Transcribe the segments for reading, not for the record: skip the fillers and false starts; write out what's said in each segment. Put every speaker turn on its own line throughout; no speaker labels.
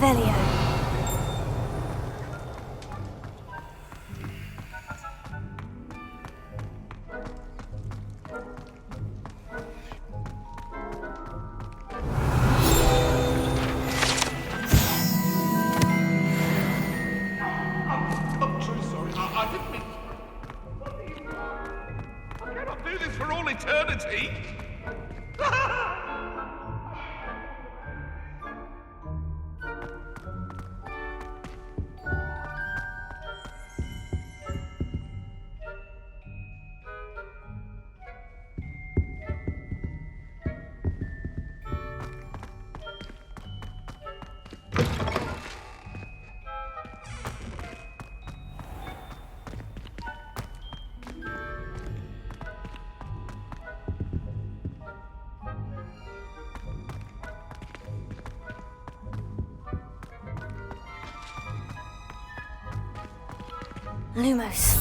Revelio.
I'm so sorry. I didn't mean... I cannot do this for all eternity.
Lumos.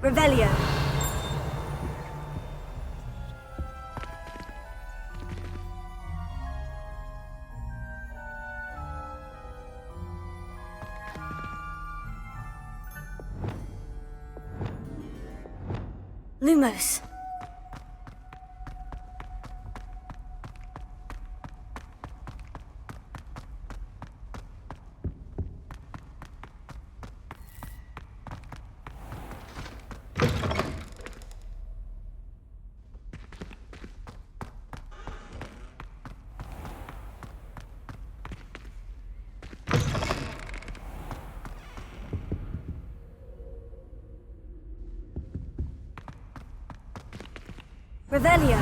Revelio. Lumos. Revelio.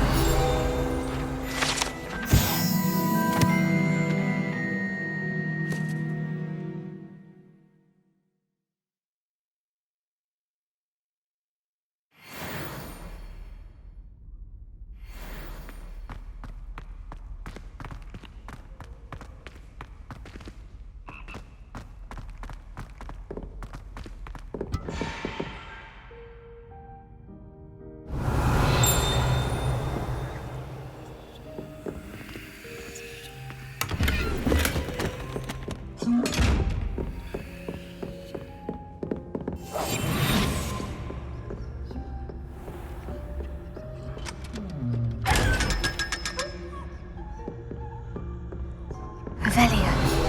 Revelio.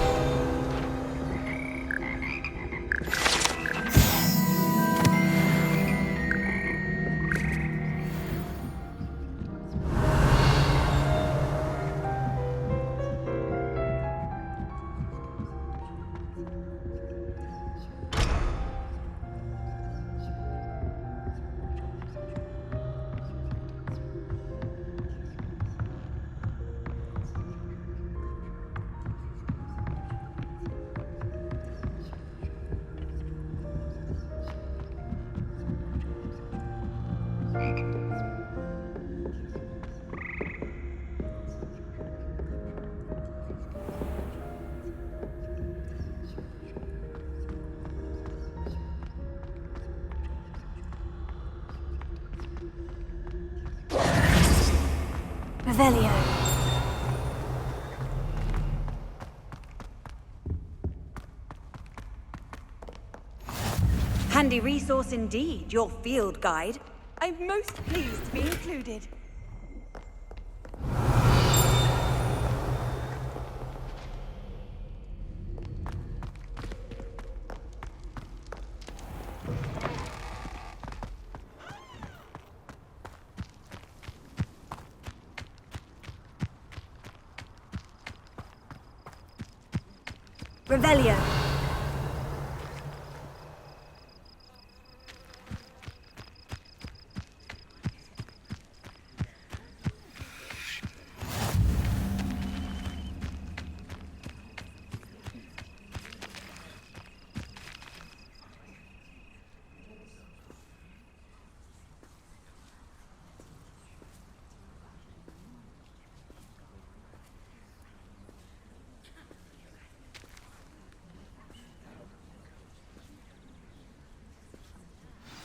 Revelio.
Handy resource indeed, your field guide. I'm most pleased to be included.
Revelio.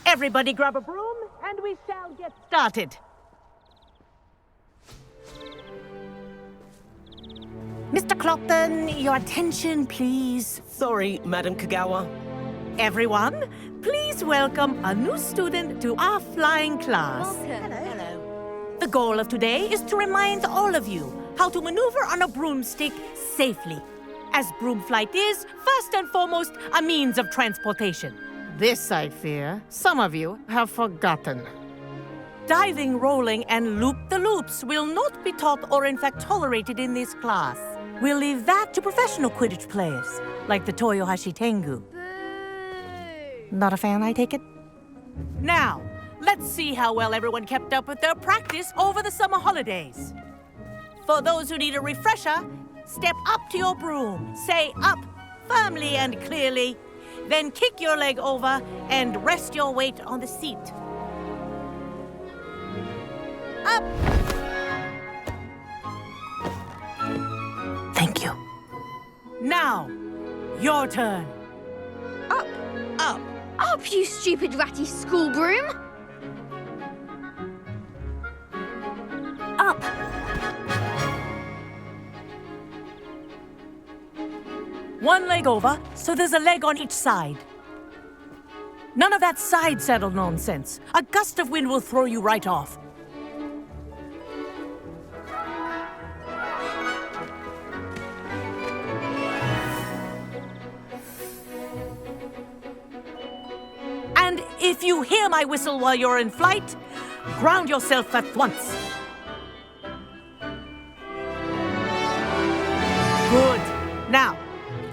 Everybody grab a broom, and we shall get started. Mr. Clopton, your attention, please.
Sorry, Madam Kagawa.
Everyone, please welcome a new student to our flying class.
Hello.
The goal of today is to remind all of you how to maneuver on a broomstick safely, as broom flight is, first and foremost, a means of transportation. This, I fear, some of you have forgotten. Diving, rolling, and loop-the-loops will not be taught or in fact tolerated in this class. We'll leave that to professional Quidditch players, like the Toyohashi Tengu. Not a fan, I take it? Now, let's see how well everyone kept up with their practice over the summer holidays. For those who need a refresher, step up to your broom, say up firmly and clearly, then kick your leg over and rest your weight on the seat. Up! Thank you. Now, your turn.
Up!
Up!
Up, you stupid ratty school broom!
Up.
One leg over, so there's a leg on each side. None of that side saddle nonsense. A gust of wind will throw you right off. And if you hear my whistle while you're in flight, ground yourself at once. Good. Now,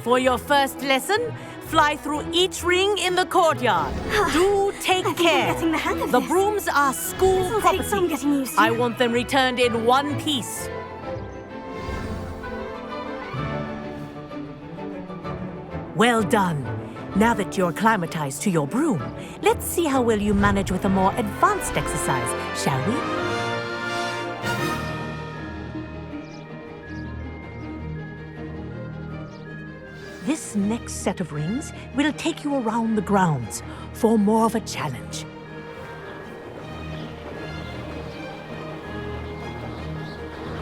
for your first lesson, fly through each ring in the courtyard. Do take
I think
care.
I'm getting the hang of
The
this.
brooms are school
This'll take
property.
some getting used to.
I want them returned in one piece. Well done. Now that you're acclimatized to your broom, let's see how well you manage with a more advanced exercise, shall we? This next set of rings will take you around the grounds for more of a challenge.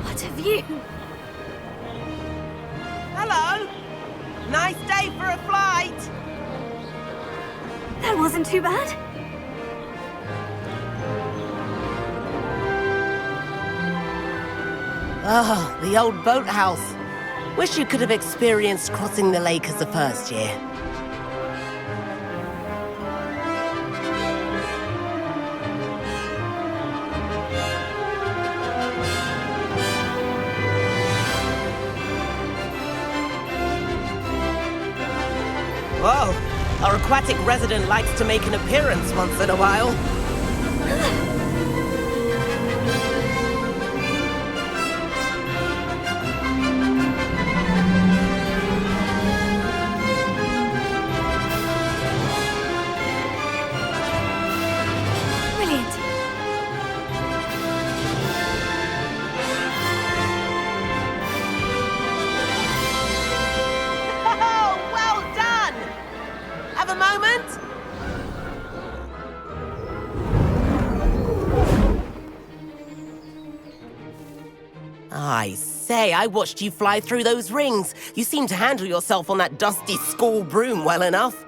What a view!
Hello! Nice day for a flight!
That wasn't too bad.
Ah, the old boathouse. Wish you could have experienced crossing the lake as a first year. Whoa, our aquatic resident likes to make an appearance once in a while.
Brilliant.
Oh, well done! Have a moment? I say, I watched you fly through those rings. You seem to handle yourself on that dusty school broom well enough.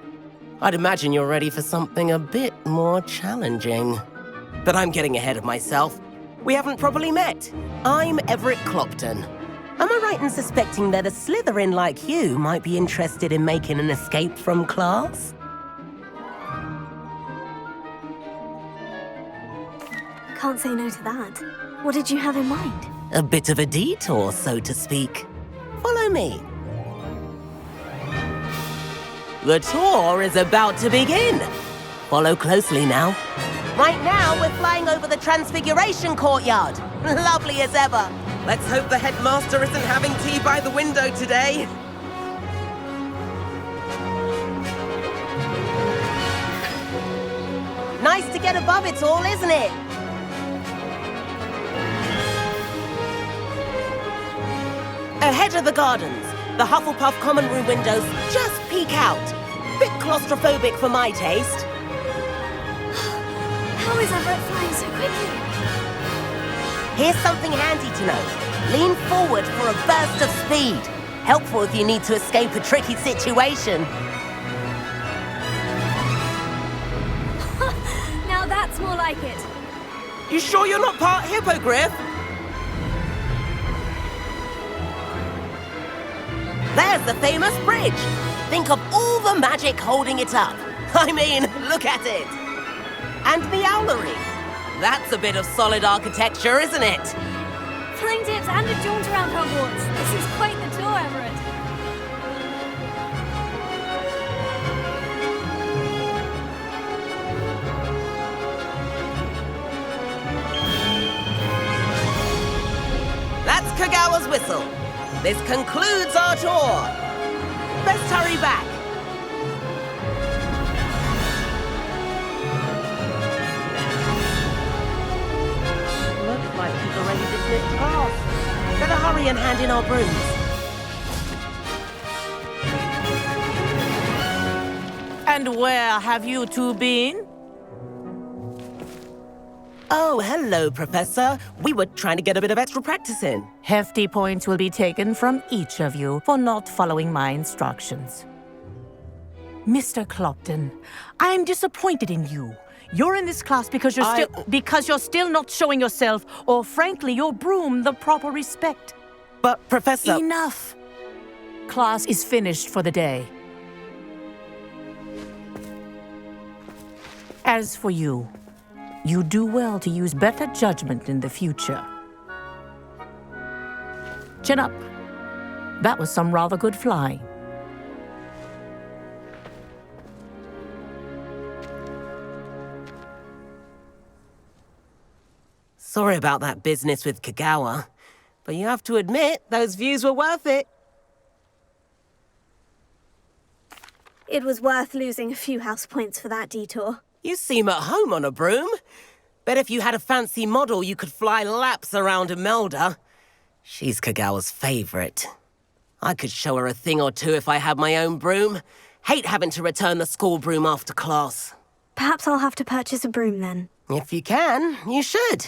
I'd imagine you're ready for something a bit more challenging. But I'm getting ahead of myself. We haven't properly met. I'm Everett Clopton. Am I right in suspecting that a Slytherin like you might be interested in making an escape from class?
Can't say no to that. What did you have in mind?
A bit of a detour, so to speak. Follow me. The tour is about to begin. Follow closely now. Right now, we're flying over the Transfiguration Courtyard. Lovely as ever. Let's hope the headmaster isn't having tea by the window today. Nice to get above it all, isn't it? Ahead of the gardens, the Hufflepuff common room windows just peek out. Bit claustrophobic for my taste.
How is Everett flying so quickly?
Here's something handy to know. Lean forward for a burst of speed. Helpful if you need to escape a tricky situation.
Now that's more like it.
You sure you're not part hippogriff? There's the famous bridge. Think of all the magic holding it up. I mean, look at it. And the owlery. That's a bit of solid architecture, isn't it?
Flying dips and a jaunt around Hogwarts. This is quite the tour, Everett.
That's Kagawa's whistle. This concludes our tour. Best hurry back. Looks like he's already dismissed class. Better hurry and hand in our brooms.
And where have you two been?
Oh, hello, Professor. We were trying to get a bit of extra practice in.
Hefty points will be taken from each of you for not following my instructions. Mr. Clopton, I'm disappointed in you. You're in this class because you're still not showing yourself, or frankly, your broom the proper respect.
But, Professor...
Enough. Class is finished for the day. As for you, you do well to use better judgment in the future. Chin up. That was some rather good flying.
Sorry about that business with Kagawa, but you have to admit, those views were worth it.
It was worth losing a few house points for that detour.
You seem at home on a broom. Bet if you had a fancy model, you could fly laps around Imelda. She's Kagawa's favorite. I could show her a thing or two if I had my own broom. Hate having to return the school broom after class.
Perhaps I'll have to purchase a broom then.
If you can, you should.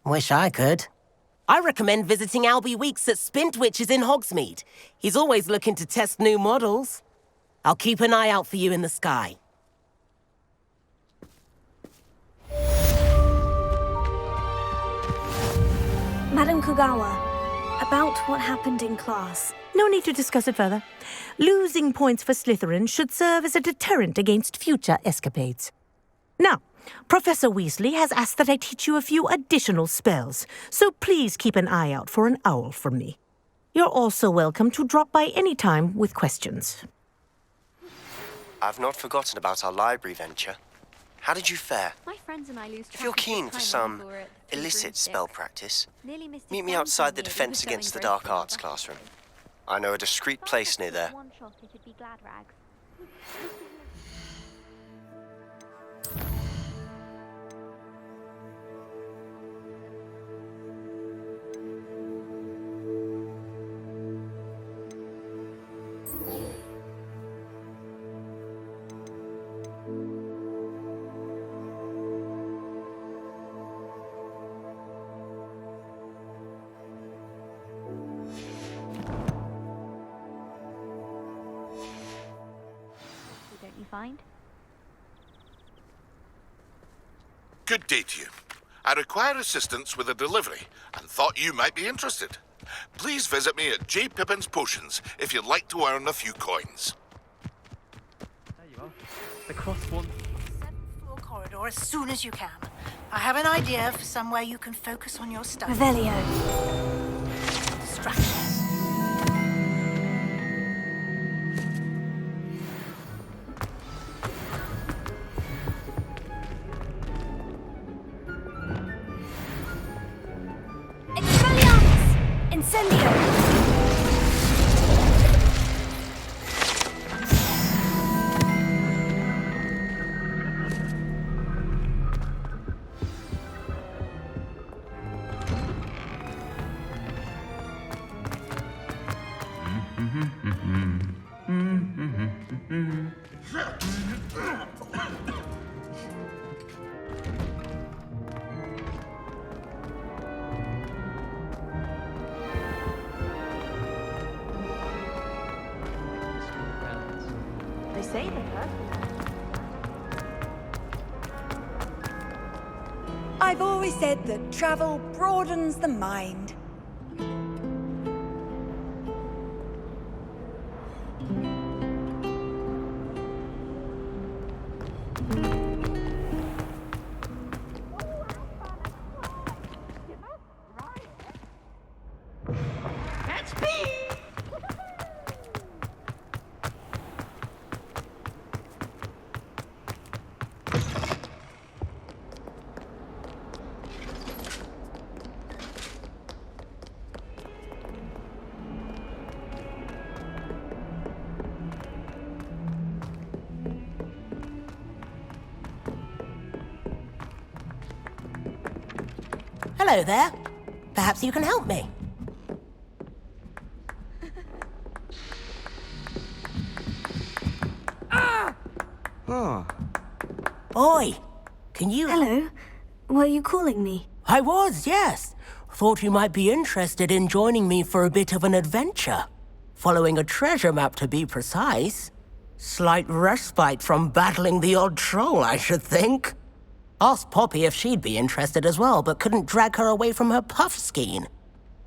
Wish I could. I recommend visiting Albie Weeks at Spintwitches in Hogsmeade. He's always looking to test new models. I'll keep an eye out for you in the sky.
Madam Kagawa, about what happened in class.
No need to discuss it further. Losing points for Slytherin should serve as a deterrent against future escapades. Now, Professor Weasley has asked that I teach you a few additional spells, so please keep an eye out for an owl from me. You're also welcome to drop by any time with questions.
I've not forgotten about our library venture. How did you fare?
My friends and I lose track
If you're
of the
keen for
time
some
we were at the
illicit
broomstick.
spell practice,
Nearly missed
meet
a
me
sound
outside the
from you.
Defense
We were
Against the
going
Dark
very
Arts
together.
classroom. I know a discreet place near there.
One shot, it'd be glad rags. Don't you find?
Good day to you. I require assistance with a delivery and thought you might be interested. Please visit me at J. Pippin's Potions if you'd like to earn a few coins.
There you are. The cross one.
7th floor corridor as soon as you can. I have an idea for somewhere you can focus on your studies.
Revelio.
Distractions.
Incendio!
They say they have. I've always said that travel broadens the mind.
Hello there. Perhaps you can help me. Oi, can you...
Hello. Were you calling me?
I was, yes. Thought you might be interested in joining me for a bit of an adventure. Following a treasure map, to be precise. Slight respite from battling the odd troll, I should think. Asked Poppy if she'd be interested as well, but couldn't drag her away from her puff skein.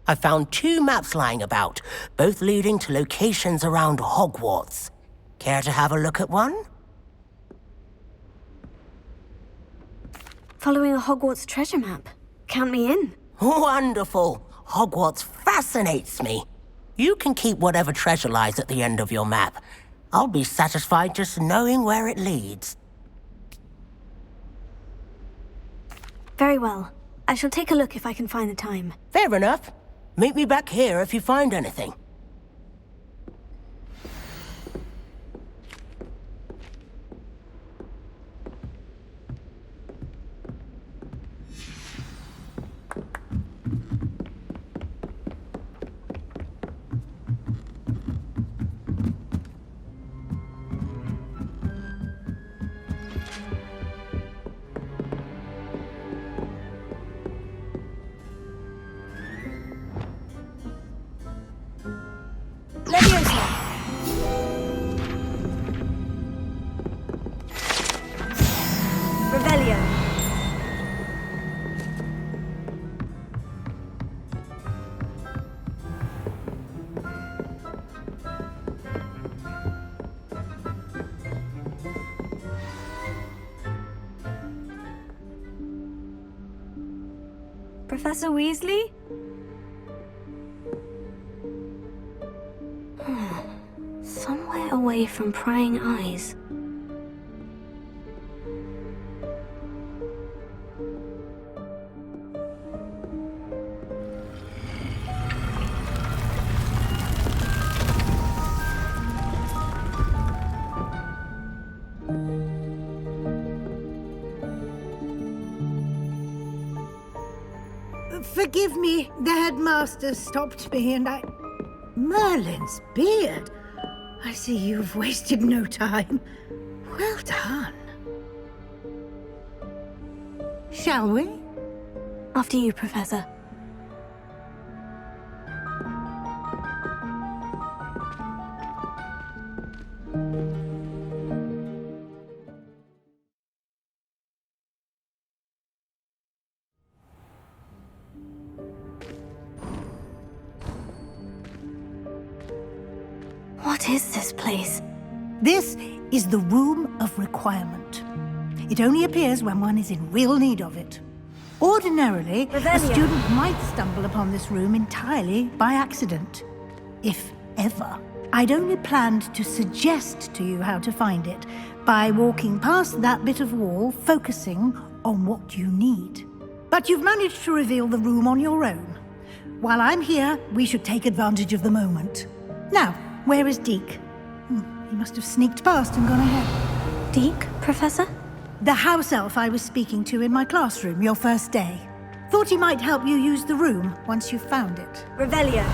I found 2 maps lying about, both leading to locations around Hogwarts. Care to have a look at one?
Following a Hogwarts treasure map. Count me in.
Wonderful. Hogwarts fascinates me. You can keep whatever treasure lies at the end of your map. I'll be satisfied just knowing where it leads.
Very well. I shall take a look if I can find the time.
Fair enough. Meet me back here if you find anything.
Leviosa! Revelio. Professor Weasley? Somewhere away from prying eyes.
Forgive me, the headmaster stopped me and I... Merlin's beard! I see you've wasted no time. Well done. Shall we?
After you, Professor. What is this place?
This is the Room of Requirement. It only appears when one is in real need of it. Ordinarily, a
Revelio.
student might stumble upon this room entirely by accident. If ever. I'd only planned to suggest to you how to find it by walking past that bit of wall, focusing on what you need. But you've managed to reveal the room on your own. While I'm here, we should take advantage of the moment. Now, where is Deke? He must have sneaked past and gone ahead.
Deke, Professor?
The house elf I was speaking to in my classroom your first day. Thought he might help you use the room once you've found it.
Revelio.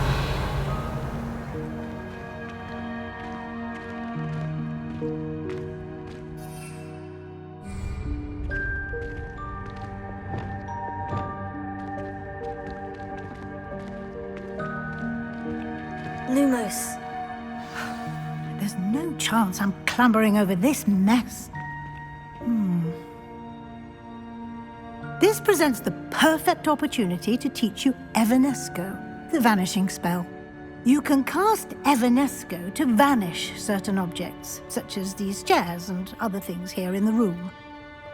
Lumos.
There's no chance I'm clambering over this mess. This presents the perfect opportunity to teach you Evanesco, the vanishing spell. You can cast Evanesco to vanish certain objects, such as these chairs and other things here in the room.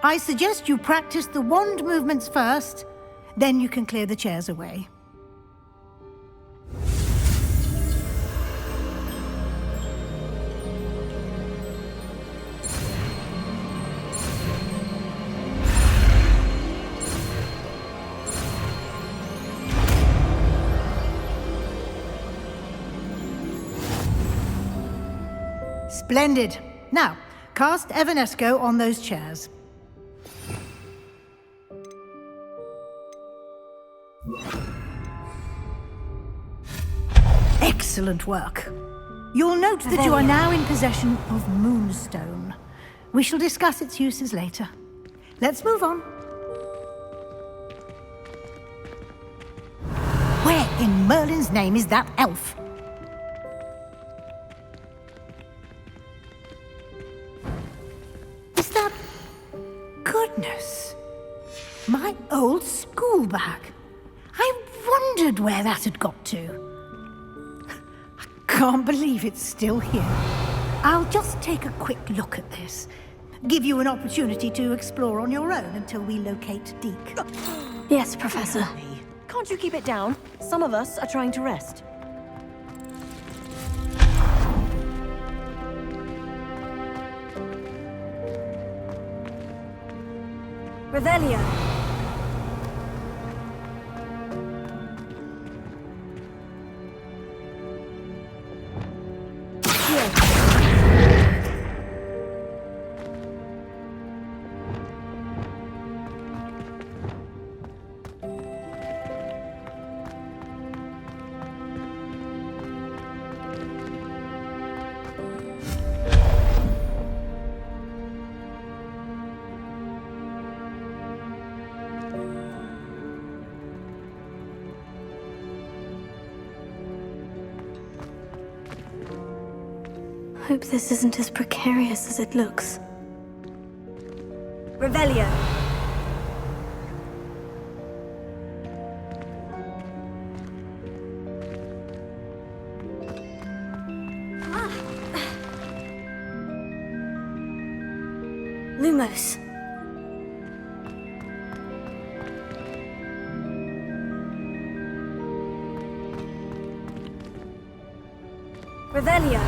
I suggest you practice the wand movements first, then you can clear the chairs away. Splendid. Now, cast Evanesco on those chairs. Excellent work. You'll note that you are now in possession of Moonstone. We shall discuss its uses later. Let's move on. Where in Merlin's name is that elf? Is that... Goodness. My old school bag. I wondered where that had got to. I can't believe it's still here. I'll just take a quick look at this. Give you an opportunity to explore on your own until we locate Deke.
Yes, Professor.
Can't you keep it down? Some of us are trying to rest.
Revelio.
Hope this isn't as precarious as it looks.
Revelio.
Lumos.
Revelio.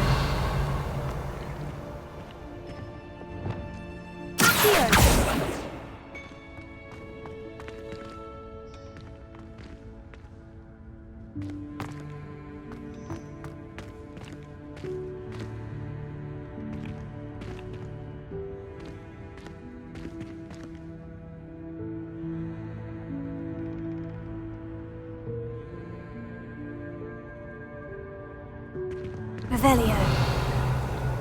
Revelio.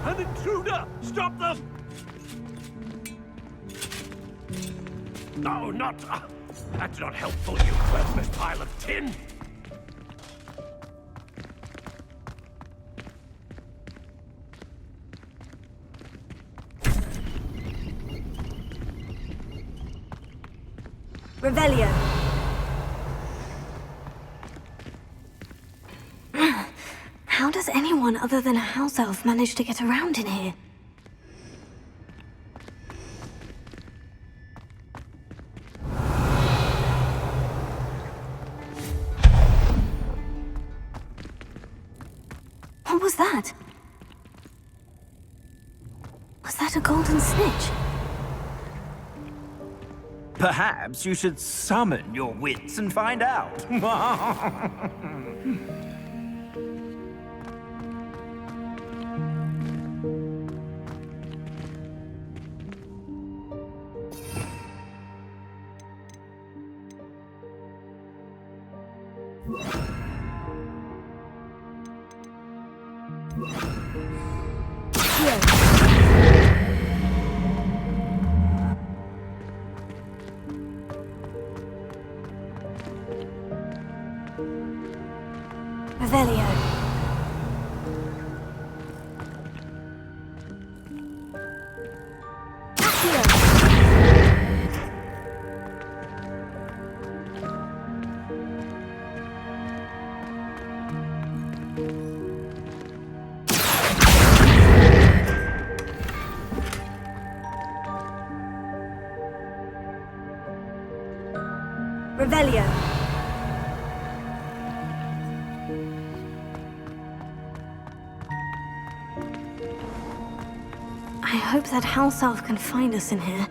An intruder! Stop them! No, not... that's not helpful, you worthless pile of tin!
Revelio.
How does anyone other than a house elf manage to get around in here? What was that? Was that a golden snitch?
Perhaps you should summon your wits and find out.
Revelio. Revelio. I hope that house elf can find us in here.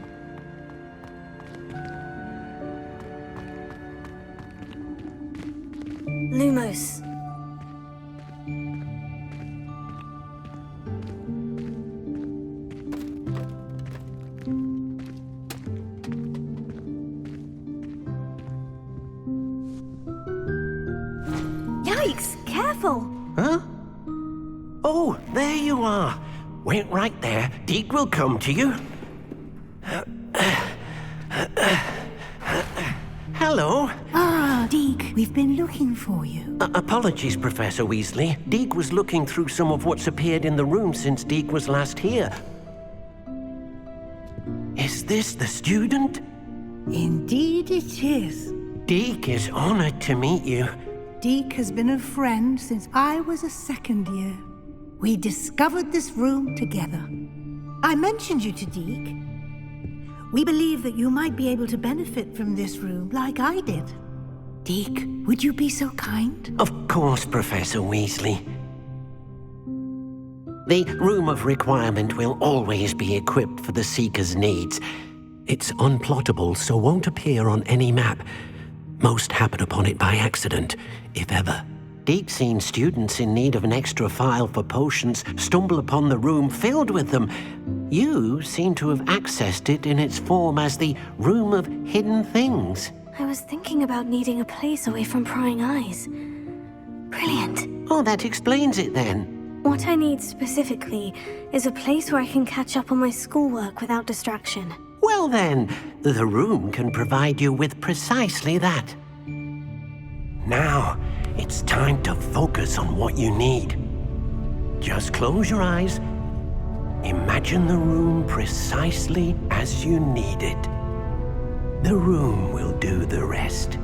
Lumos. Yikes! Careful!
Huh? Oh, there you are. Wait right there. Deke will come to you. Hello.
Ah, Deke, we've been looking for you.
Apologies, Professor Weasley. Deke was looking through some of what's appeared in the room since Deke was last here. Is this the student?
Indeed it is.
Deke is honored to meet you.
Deke has been a friend since I was a second year. We discovered this room together. I mentioned you to Deke. We believe that you might be able to benefit from this room like I did. Deke, would you be so kind?
Of course, Professor Weasley. The Room of Requirement will always be equipped for the Seeker's needs. It's unplottable, so won't appear on any map. Most happen upon it by accident, if ever. Deke's seen students in need of an extra file for potions stumble upon the room filled with them. You seem to have accessed it in its form as the Room of Hidden Things.
I was thinking about needing a place away from prying eyes. Brilliant.
Oh, that explains it then.
What I need specifically is a place where I can catch up on my schoolwork without distraction.
Well then, the room can provide you with precisely that. Now, it's time to focus on what you need. Just close your eyes. Imagine the room precisely as you need it. The room will do the rest.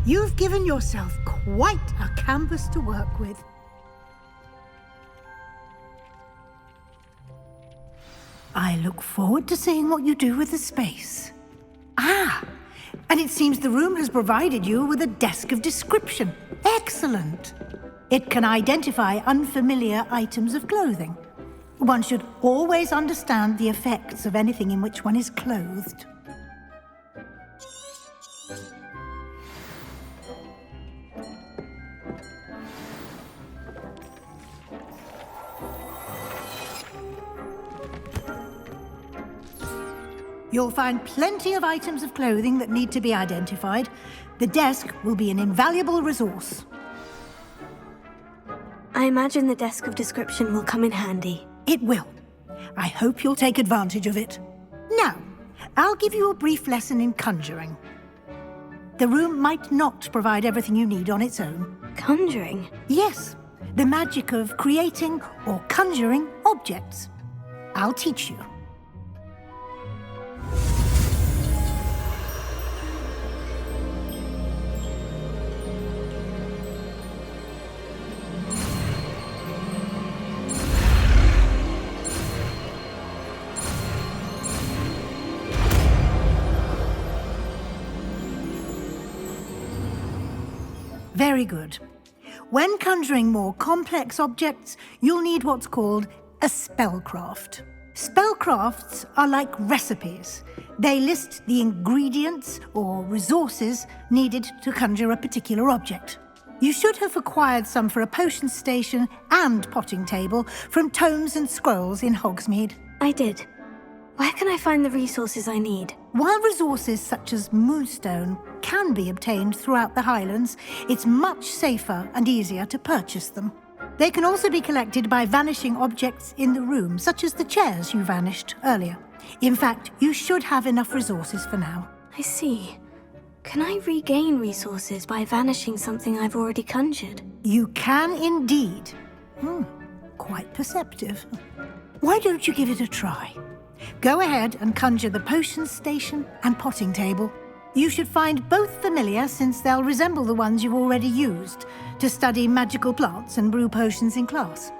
You've given yourself quite a canvas to work with. I look forward to seeing what you do with the space. Ah, and it seems the room has provided you with a desk of description. Excellent. It can identify unfamiliar items of clothing. One should always understand the effects of anything in which one is clothed. You'll find plenty of items of clothing that need to be identified. The desk will be an invaluable resource.
I imagine the desk of description will come in handy.
It will. I hope you'll take advantage of it. Now, I'll give you a brief lesson in conjuring. The room might not provide everything you need on its own.
Conjuring?
Yes, the magic of creating or conjuring objects. I'll teach you. Very good. When conjuring more complex objects, you'll need what's called a spellcraft. Spellcrafts are like recipes. They list the ingredients or resources needed to conjure a particular object. You should have acquired some for a potion station and potting table from tomes and scrolls in Hogsmeade.
I did. Where can I find the resources I need?
While resources such as moonstone can be obtained throughout the Highlands, it's much safer and easier to purchase them. They can also be collected by vanishing objects in the room, such as the chairs you vanished earlier. In fact, you should have enough resources for now.
I see. Can I regain resources by vanishing something I've already conjured?
You can indeed. Quite perceptive. Why don't you give it a try? Go ahead and conjure the potion station and potting table. You should find both familiar, since they'll resemble the ones you've already used to study magical plants and brew potions in class.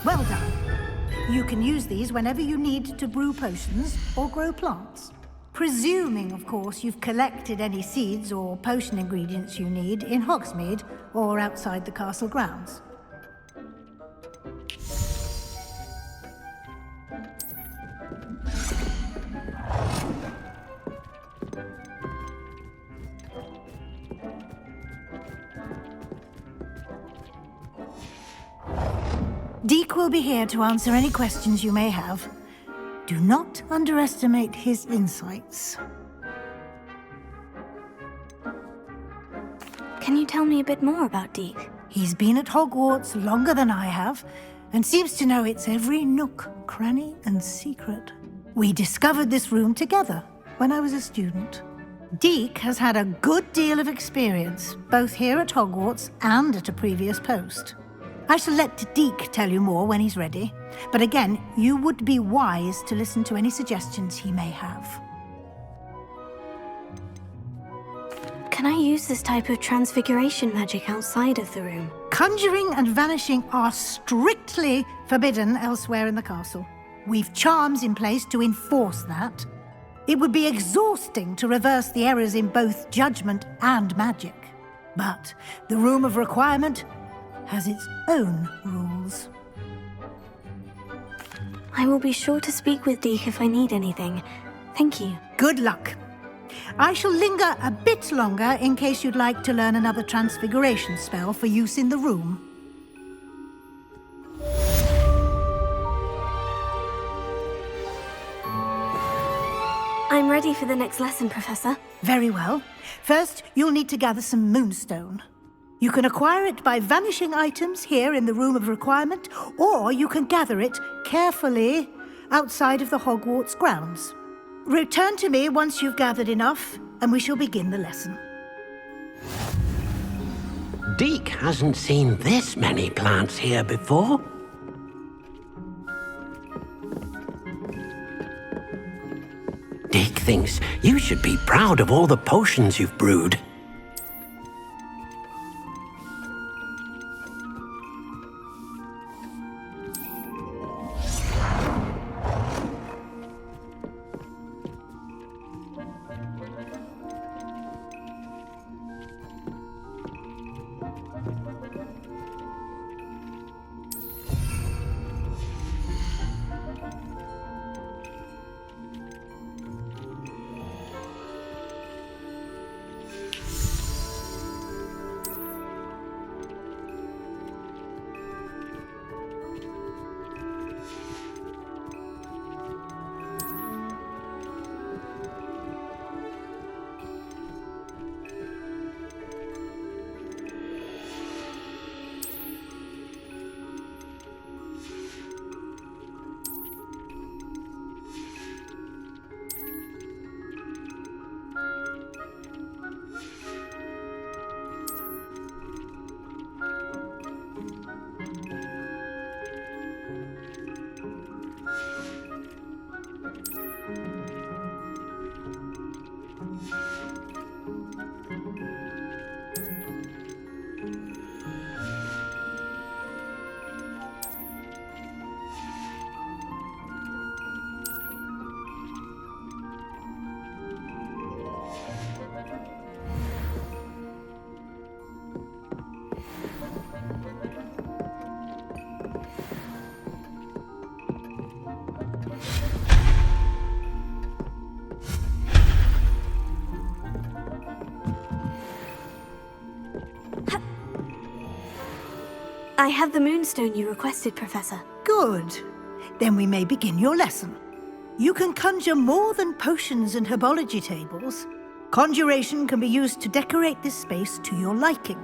Well done. You can use these whenever you need to brew potions or grow plants. Presuming, of course, you've collected any seeds or potion ingredients you need in Hogsmeade or outside the castle grounds. Deek will be here to answer any questions you may have. Do not underestimate his insights.
Can you tell me a bit more about Deek?
He's been at Hogwarts longer than I have, and seems to know its every nook, cranny, and secret. We discovered this room together when I was a student. Deek has had a good deal of experience, both here at Hogwarts and at a previous post. I shall let Deek tell you more when he's ready, but again, you would be wise to listen to any suggestions he may have.
Can I use this type of transfiguration magic outside of the room?
Conjuring and vanishing are strictly forbidden elsewhere in the castle. We've charms in place to enforce that. It would be exhausting to reverse the errors in both judgment and magic. But the Room of Requirement has its own rules.
I will be sure to speak with Deke if I need anything. Thank you.
Good luck. I shall linger a bit longer in case you'd like to learn another transfiguration spell for use in the room.
I'm ready for the next lesson, Professor.
Very well. First, you'll need to gather some moonstone. You can acquire it by vanishing items here in the Room of Requirement, or you can gather it carefully outside of the Hogwarts grounds. Return to me once you've gathered enough, and we shall begin the lesson.
Deke hasn't seen this many plants here before. Deke thinks you should be proud of all the potions you've brewed.
I have the moonstone you requested, Professor.
Good. Then we may begin your lesson. You can conjure more than potions and herbology tables. Conjuration can be used to decorate this space to your liking.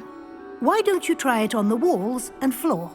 Why don't you try it on the walls and floor?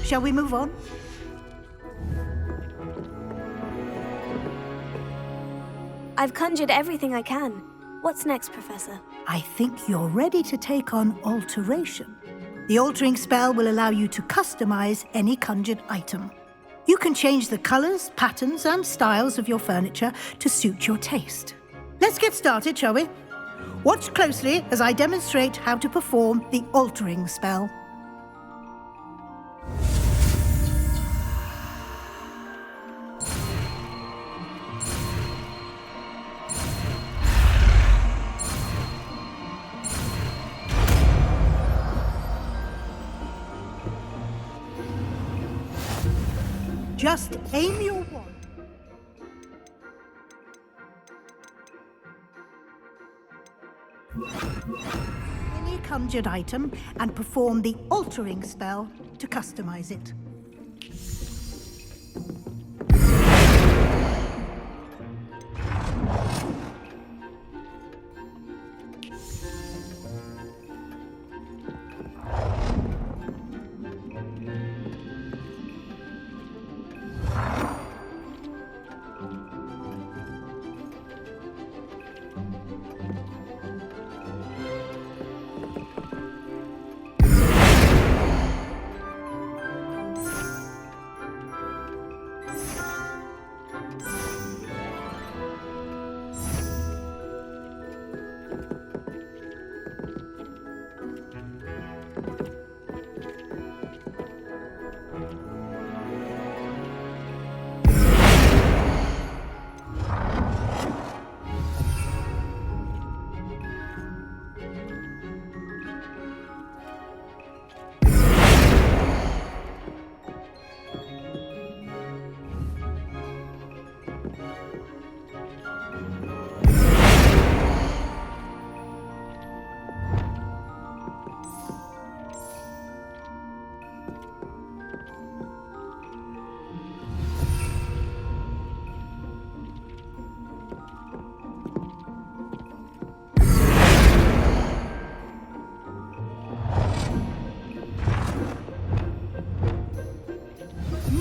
Shall we move on?
I've conjured everything I can. What's next, Professor?
I think you're ready to take on alteration. The altering spell will allow you to customize any conjured item. You can change the colors, patterns, and styles of your furniture to suit your taste. Let's get started, shall we? Watch closely as I demonstrate how to perform the altering spell. Just aim your wand. Any conjured item and perform the altering spell to customize it.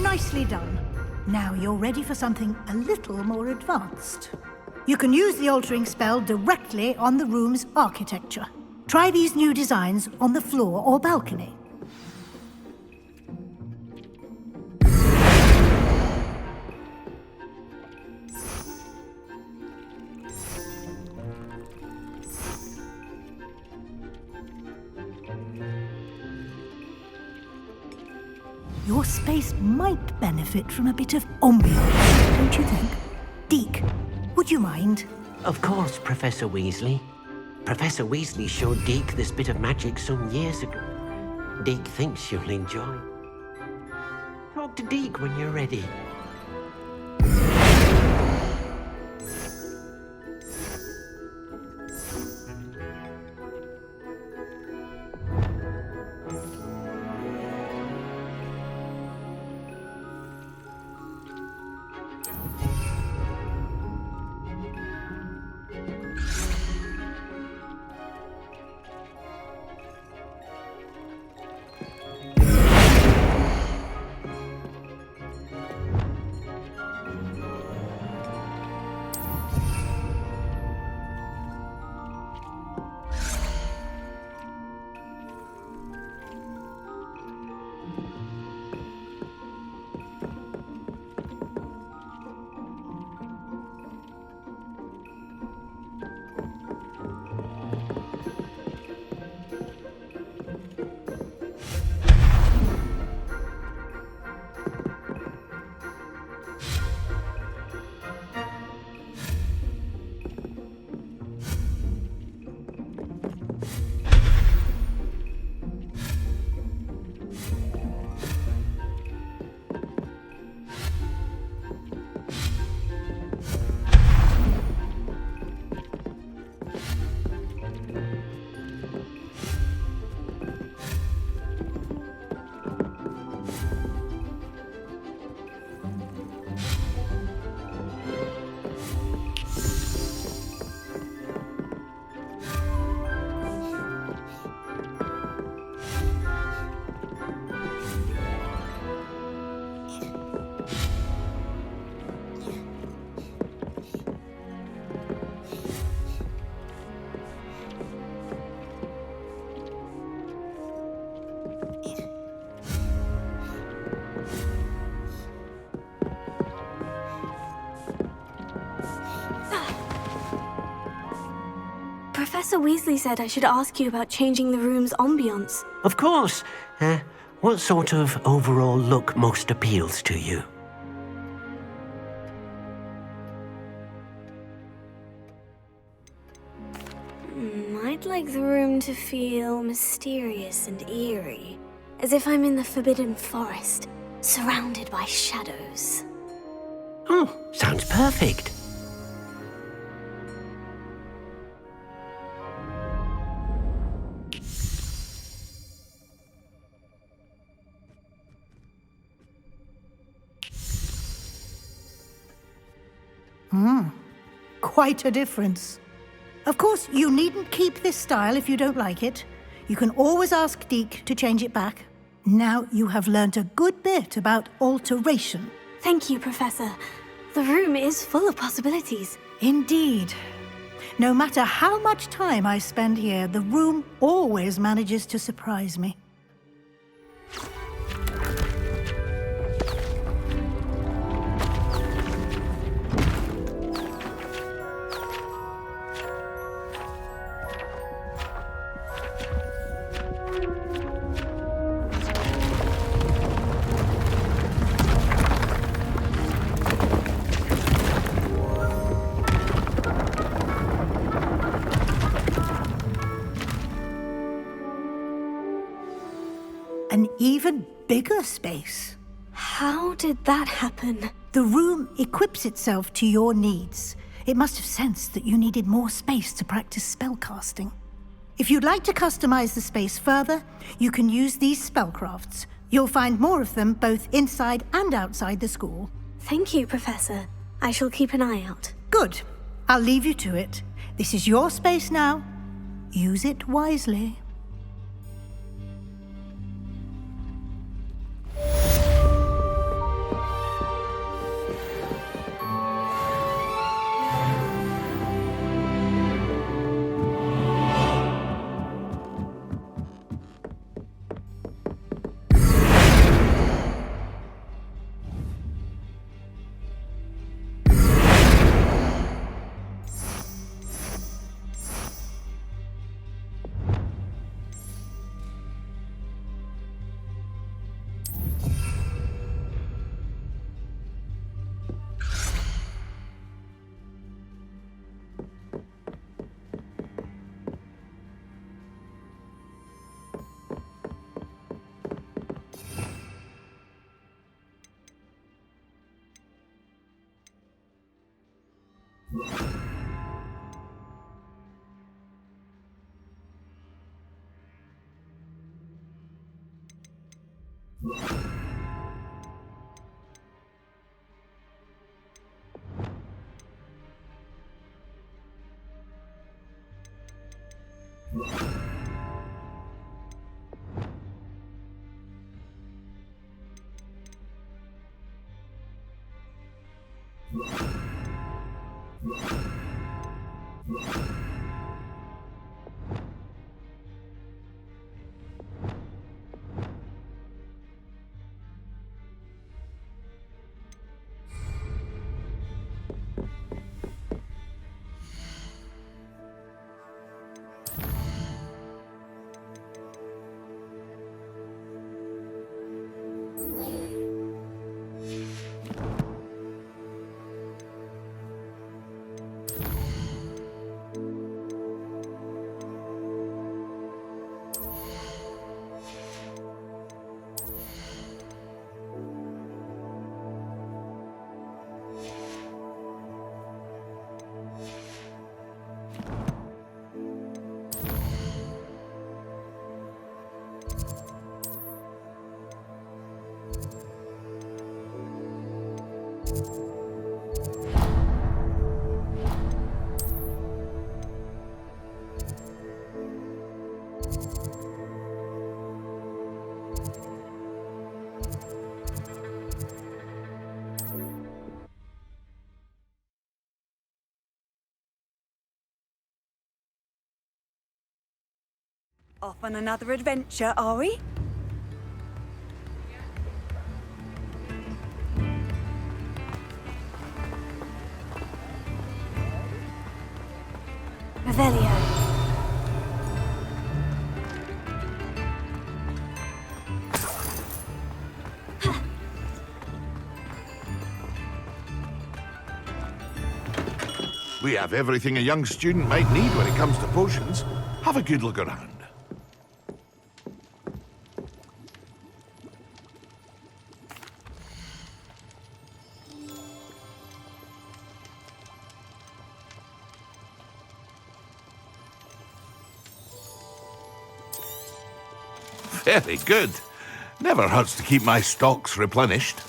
Nicely done. Now you're ready for something a little more advanced. You can use the altering spell directly on the room's architecture. Try these new designs on the floor or balcony. Your space might benefit from a bit of ambiance, don't you think? Deke, would you mind?
Of course, Professor Weasley. Professor Weasley showed Deke this bit of magic some years ago. Deke thinks you'll enjoy. Talk to Deke when you're ready.
Professor Weasley said I should ask you about changing the room's ambiance.
Of course. What sort of overall look most appeals to you?
I'd like the room to feel mysterious and eerie, as if I'm in the Forbidden Forest, surrounded by shadows.
Oh, sounds perfect.
Quite a difference. Of course, you needn't keep this style if you don't like it. You can always ask Deke to change it back. Now you have learnt a good bit about alteration.
Thank you, Professor. The room is full of possibilities.
Indeed. No matter how much time I spend here, the room always manages to surprise me. An even bigger space.
How did that happen?
The room equips itself to your needs. It must have sensed that you needed more space to practice spellcasting. If you'd like to customize the space further, you can use these spellcrafts. You'll find more of them both inside and outside the school.
Thank you, Professor. I shall keep an eye out.
Good. I'll leave you to it. This is your space now. Use it wisely.
Off on another adventure, are we?
Revelio.
We have everything a young student might need when it comes to potions. Have a good look around. Very good. Never hurts to keep my stocks replenished.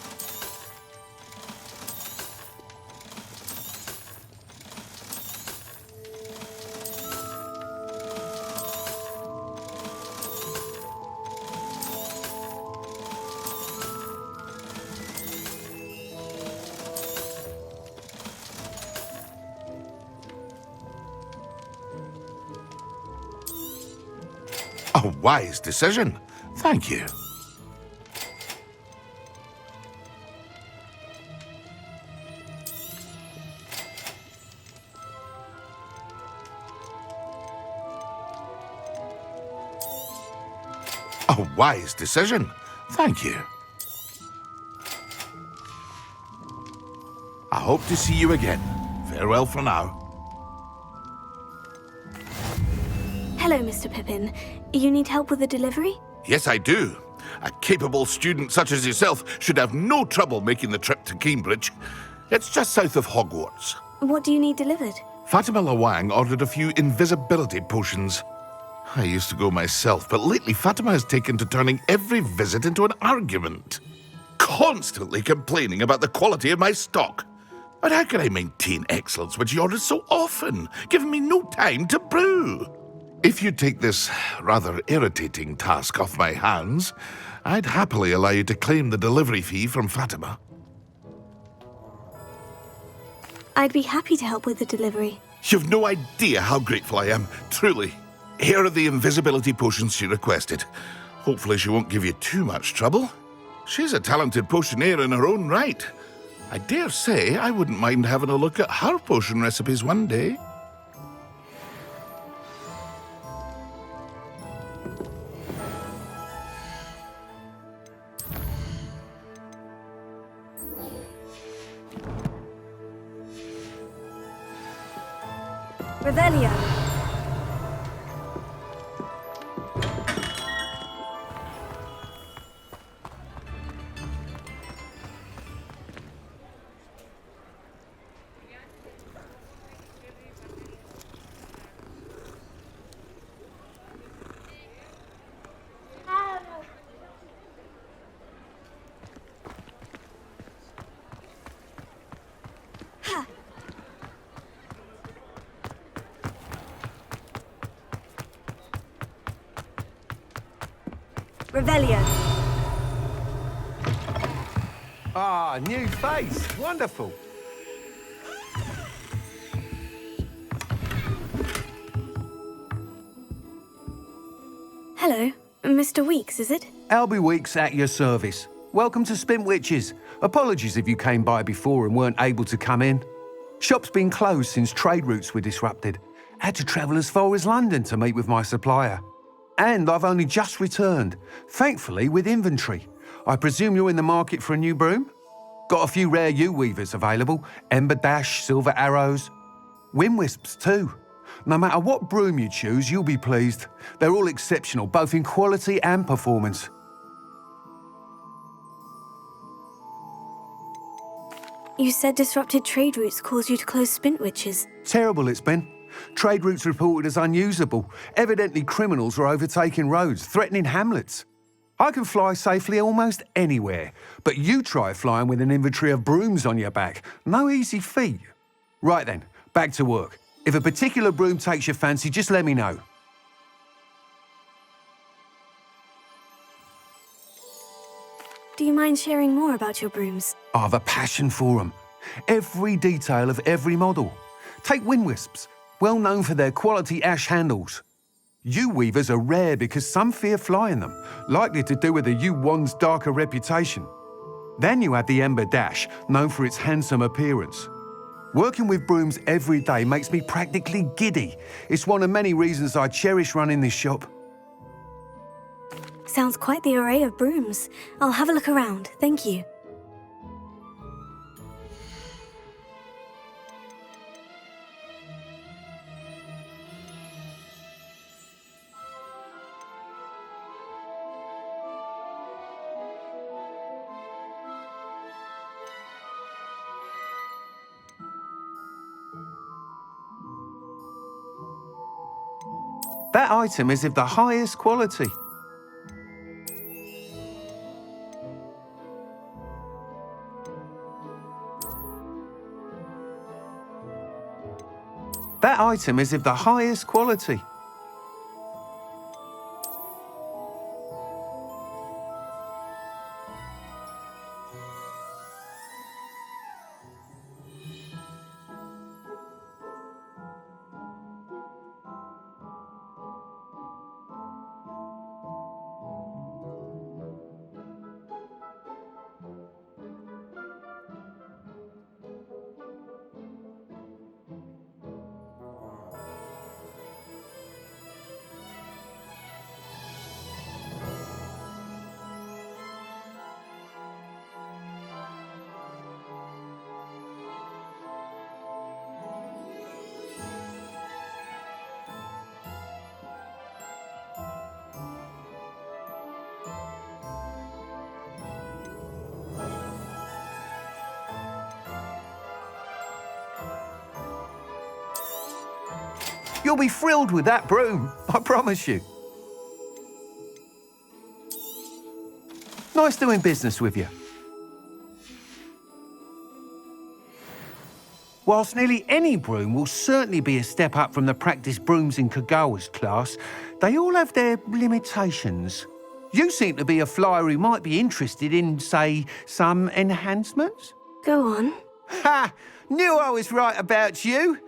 A wise decision. Thank you. A wise decision. Thank you. I hope to see you again. Farewell for now.
Hello, Mr. Pippin. You need help with a delivery?
Yes, I do. A capable student such as yourself should have no trouble making the trip to Cambridge. It's just south of Hogwarts.
What do you need delivered?
Fatima Lawang ordered a few invisibility potions. I used to go myself, but lately Fatima has taken to turning every visit into an argument. Constantly complaining about the quality of my stock. But how can I maintain excellence when she orders so often, giving me no time to brew? If you take this rather irritating task off my hands, I'd happily allow you to claim the delivery fee from Fatima.
I'd be happy to help with the delivery.
You've no idea how grateful I am, truly. Here are the invisibility potions she requested. Hopefully she won't give you too much trouble. She's a talented potioneer in her own right. I dare say I wouldn't mind having a look at her potion recipes one day.
Revelio. Revelio.
Ah, new face. Wonderful.
Hello. Mr. Weeks, is it?
Albie Weeks at your service. Welcome to Spintwitches. Apologies if you came by before and weren't able to come in. Shop's been closed since trade routes were disrupted. Had to travel as far as London to meet with my supplier. And I've only just returned, thankfully with inventory. I presume you're in the market for a new broom? Got a few rare yew-weavers available, Ember Dash, Silver Arrows. Wind-wisps too. No matter what broom you choose, you'll be pleased. They're all exceptional, both in quality and performance.
You said disrupted trade routes caused you to close Spintwitches.
Terrible it's been. Trade routes reported as unusable. Evidently criminals were overtaking roads, threatening hamlets. I can fly safely almost anywhere, but you try flying with an inventory of brooms on your back. No easy feat. Right then, back to work. If a particular broom takes your fancy, just let me know.
Do you mind sharing more about your brooms?
I have a passion for them. Every detail of every model. Take Wind-wisps, well known for their quality ash handles. Yew-weavers are rare because some fear flying them, likely to do with the yew-wand's darker reputation. Then you have the Ember Dash, known for its handsome appearance. Working with brooms every day makes me practically giddy. It's one of many reasons I cherish running this shop.
Sounds quite the array of brooms. I'll have a look around, thank you.
That item is of the highest quality. That item is of the highest quality. You'll be thrilled with that broom, I promise you. Nice doing business with you. Whilst nearly any broom will certainly be a step up from the practice brooms in Kagawa's class, they all have their limitations. You seem to be a flyer who might be interested in, say, some enhancements?
Go on.
Ha! Knew I was right about you.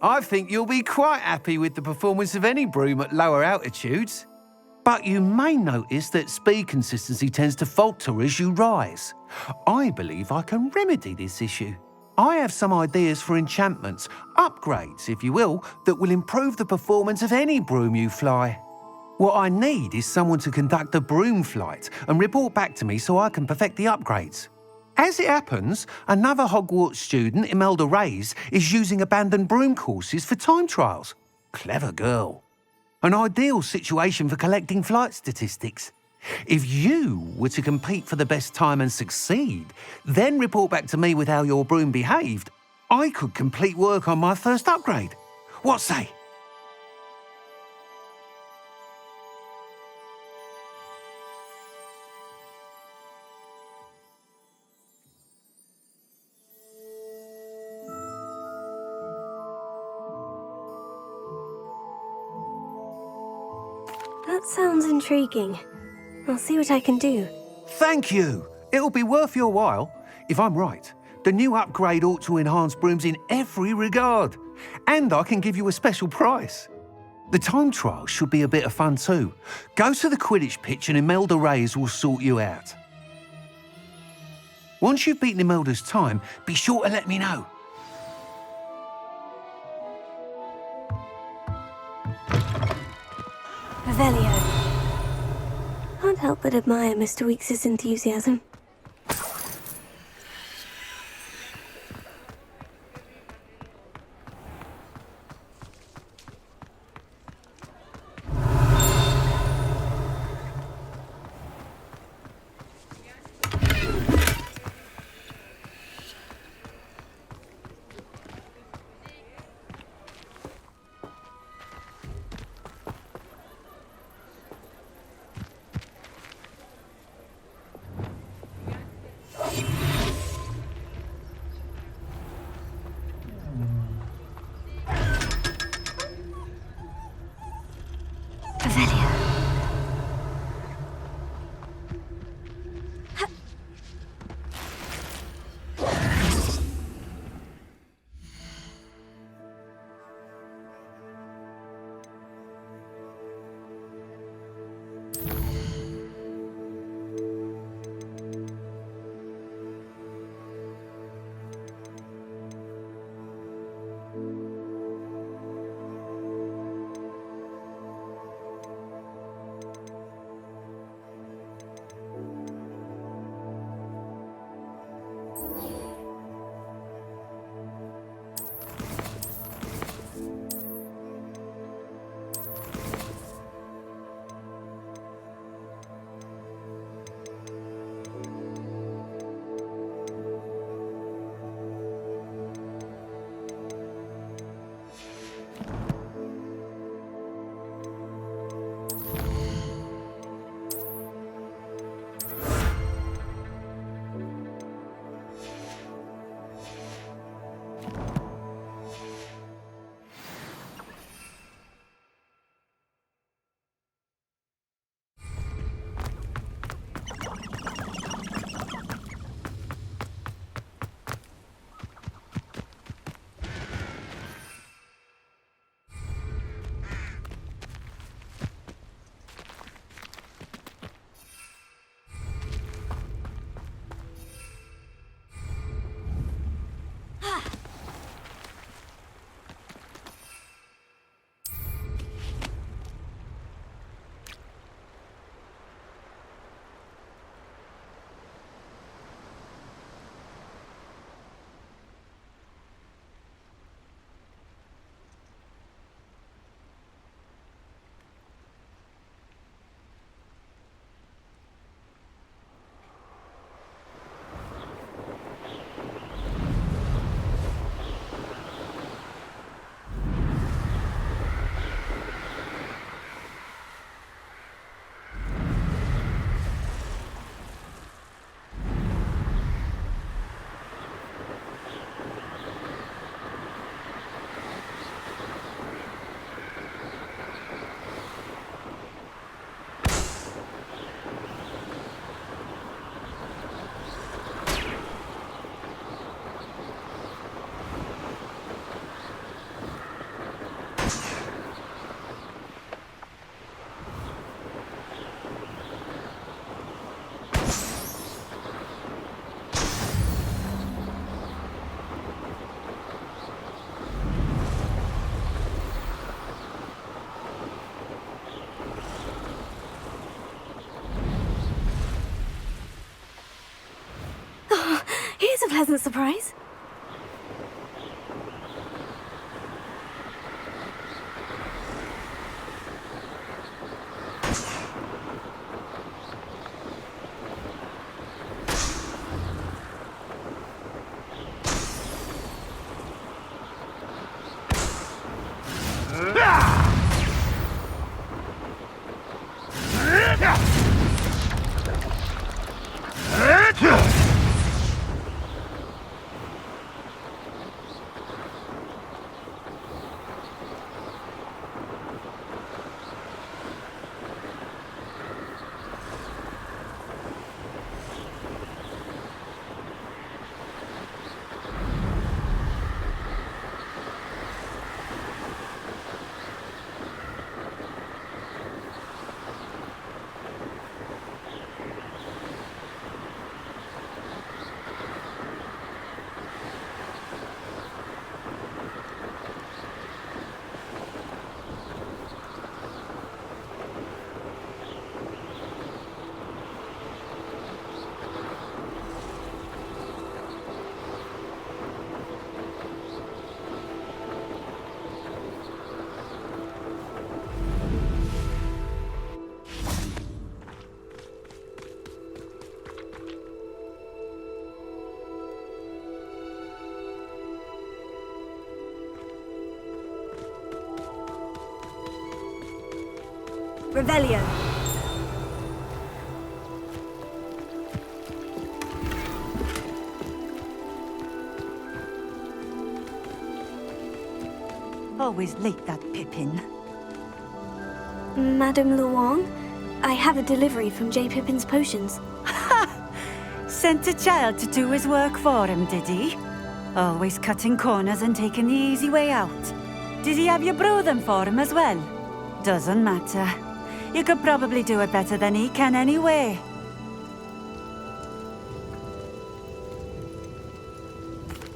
I think you'll be quite happy with the performance of any broom at lower altitudes. But you may notice that speed consistency tends to falter as you rise. I believe I can remedy this issue. I have some ideas for enchantments, upgrades, if you will, that will improve the performance of any broom you fly. What I need is someone to conduct a broom flight and report back to me so I can perfect the upgrades. As it happens, another Hogwarts student, Imelda Reyes, is using abandoned broom courses for time trials. Clever girl. An ideal situation for collecting flight statistics. If you were to compete for the best time and succeed, then report back to me with how your broom behaved, I could complete work on my first upgrade. What say?
That sounds intriguing. I'll see what I can do.
Thank you. It'll be worth your while. If I'm right, the new upgrade ought to enhance brooms in every regard. And I can give you a special price. The time trial should be a bit of fun too. Go to the Quidditch pitch and Imelda Reyes will sort you out. Once you've beaten Imelda's time, be sure to let me know.
Revelio. Can't help but admire Mr. Weekes' enthusiasm. Here's a pleasant surprise. Revelio.
Always late, that Pippin.
Madame Luong, I have a delivery from J. Pippin's potions.
Sent a child to do his work for him, did he? Always cutting corners and taking the easy way out. Did he have you brew them for him as well? Doesn't matter. You could probably do it better than he can anyway.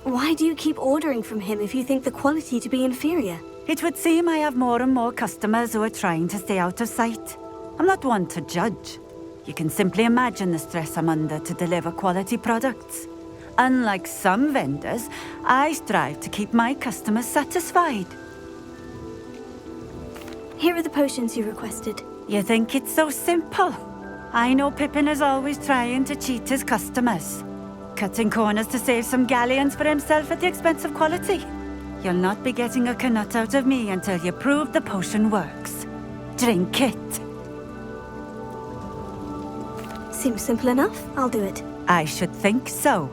Why do you keep ordering from him if you think the quality to be inferior?
It would seem I have more and more customers who are trying to stay out of sight. I'm not one to judge. You can simply imagine the stress I'm under to deliver quality products. Unlike some vendors, I strive to keep my customers satisfied.
Here are the potions you requested.
You think it's so simple? I know Pippin is always trying to cheat his customers. Cutting corners to save some galleons for himself at the expense of quality. You'll not be getting a canut out of me until you prove the potion works. Drink it.
Seems simple enough. I'll do it.
I should think so.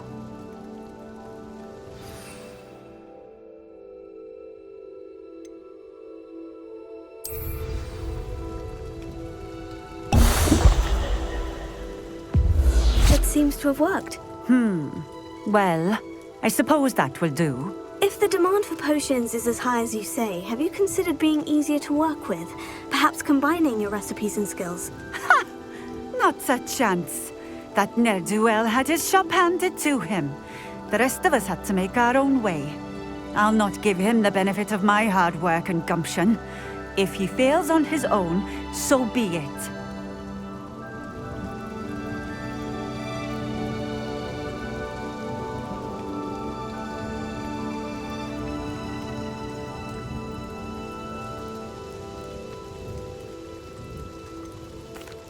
It seems to have worked.
Well, I suppose that will do.
If the demand for potions is as high as you say, have you considered being easier to work with? Perhaps combining your recipes and skills?
Ha! Not a chance. That ne'er-do-well had his shop handed to him. The rest of us had to make our own way. I'll not give him the benefit of my hard work and gumption. If he fails on his own, so be it.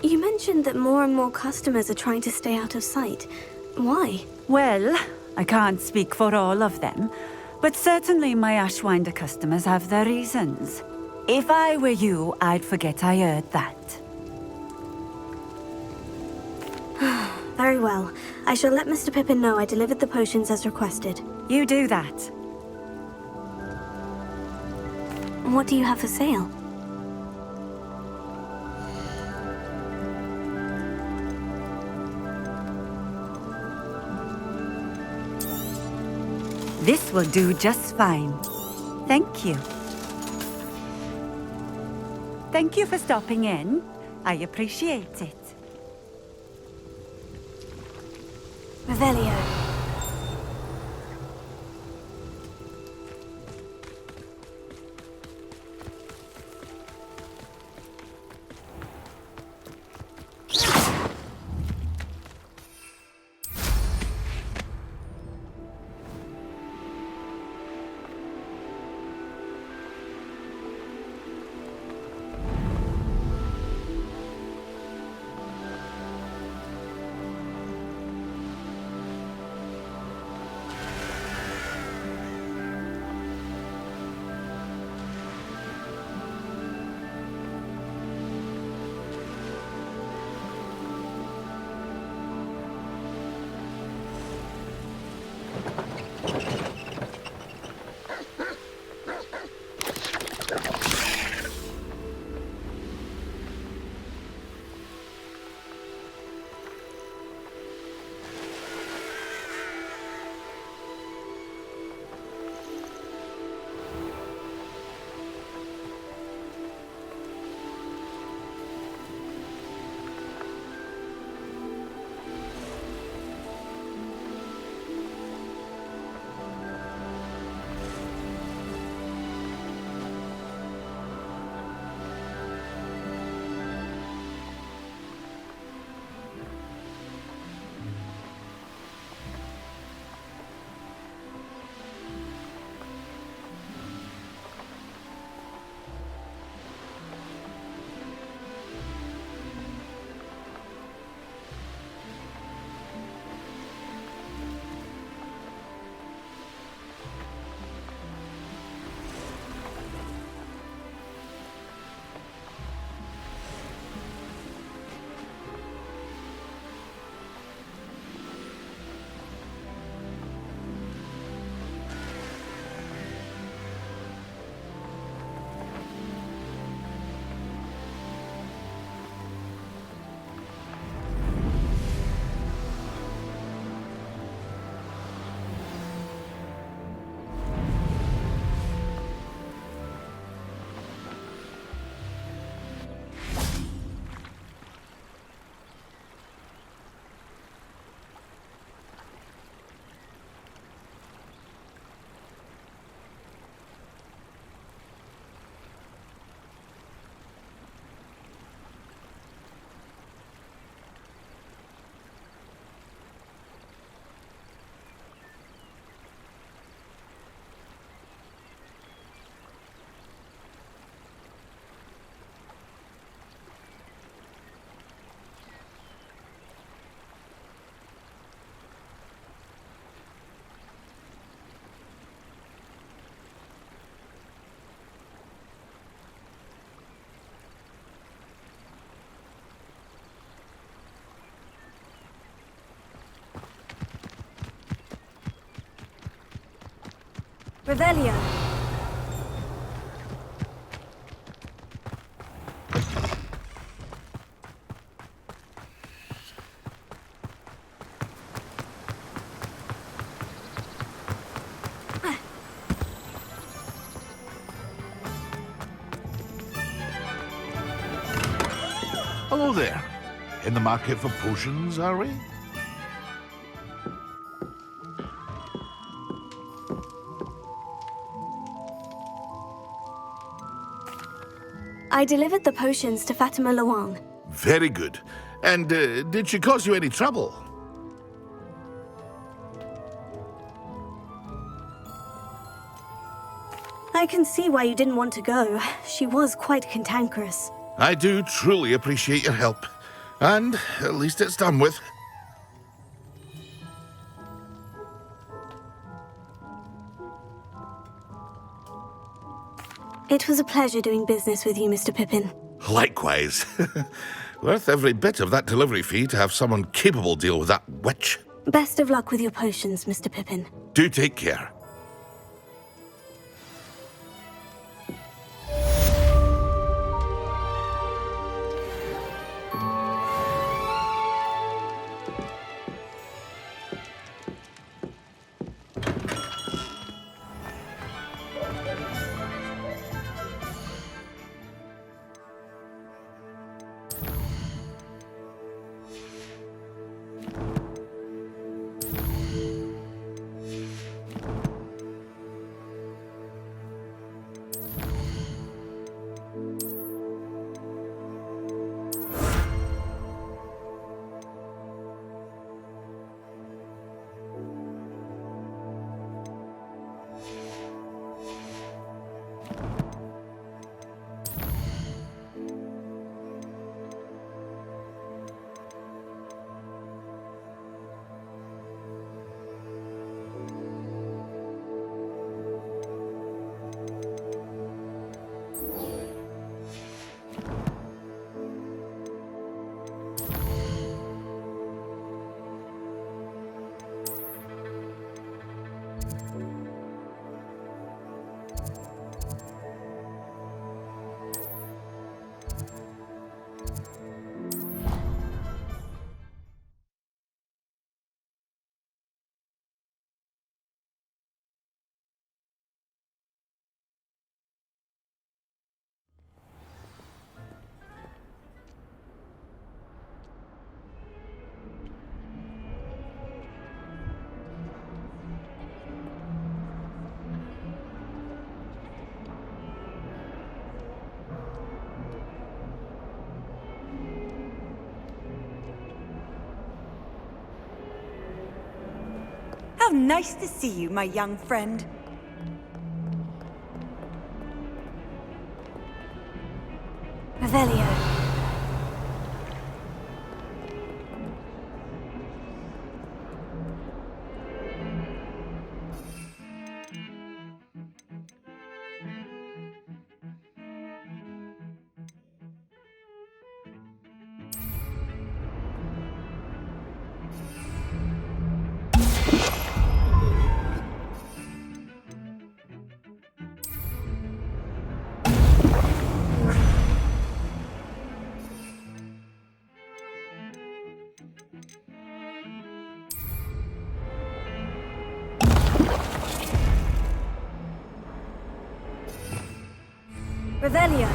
You mentioned that more and more customers are trying to stay out of sight. Why?
Well, I can't speak for all of them, but certainly my Ashwinder customers have their reasons. If I were you, I'd forget I heard that.
Very well. I shall let Mr. Pippin know I delivered the potions as requested.
You do that.
What do you have for sale?
This will do just fine. Thank you. Thank you for stopping in. I appreciate it.
Revelio. Revelio.
Hello there. In the market for potions, are we?
I delivered the potions to Fatima Luang.
Very good. And did she cause you any trouble?
I can see why you didn't want to go. She was quite cantankerous.
I do truly appreciate your help. And at least it's done with.
It was a pleasure doing business with you, Mr. Pippin.
Likewise. Worth every bit of that delivery fee to have someone capable deal with that witch.
Best of luck with your potions, Mr. Pippin.
Do take care.
So nice to see you, my young friend.
Revelio. Revelio.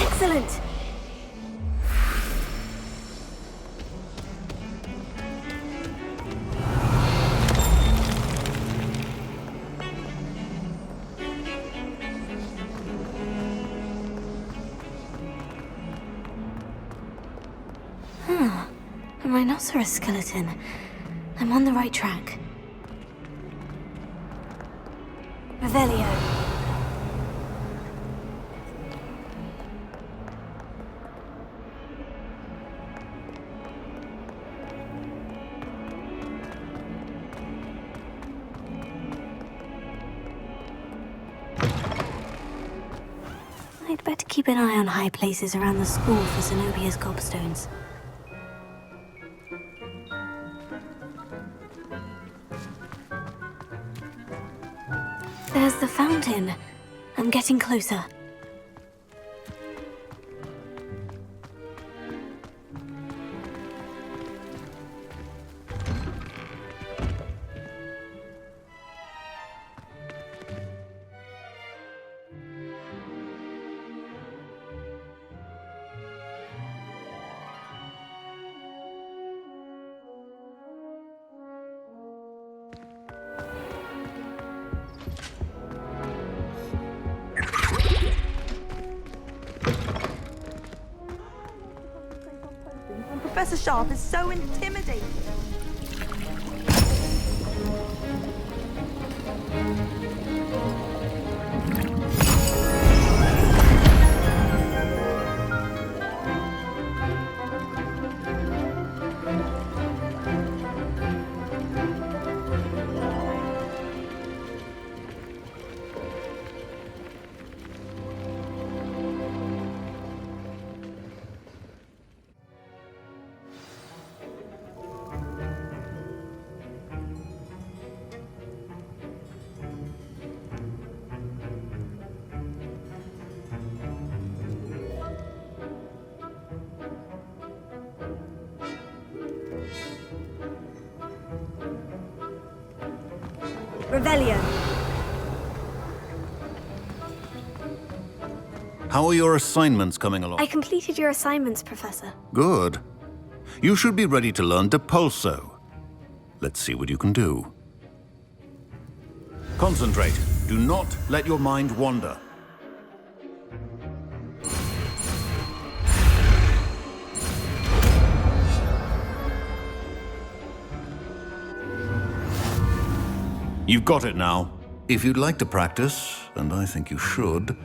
Excellent. A rhinoceros skeleton. I'm on the right track. Revelio. I'd better keep an eye on high places around the school for Zenobia's gobstones. There's the fountain. I'm getting closer.
Professor Sharp is so intimidating. Revelio.
How are your assignments coming along?
I completed your assignments, Professor.
Good. You should be ready to learn Depulso. Let's see what you can do. Concentrate. Do not let your mind wander. You've got it now. If you'd like to practice, and I think you should,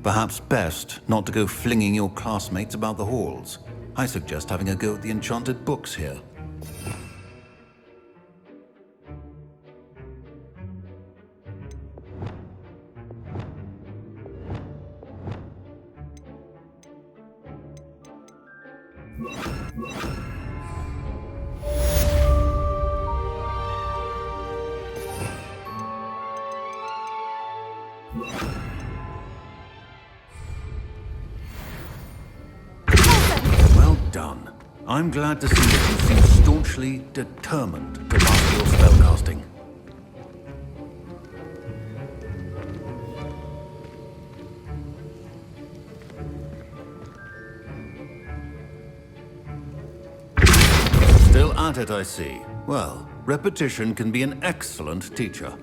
perhaps best not to go flinging your classmates about the halls. I suggest having a go at the enchanted books here. Well done. I'm glad to see that you seem staunchly determined to master your spellcasting. Still at it, I see. Well, repetition can be an excellent teacher.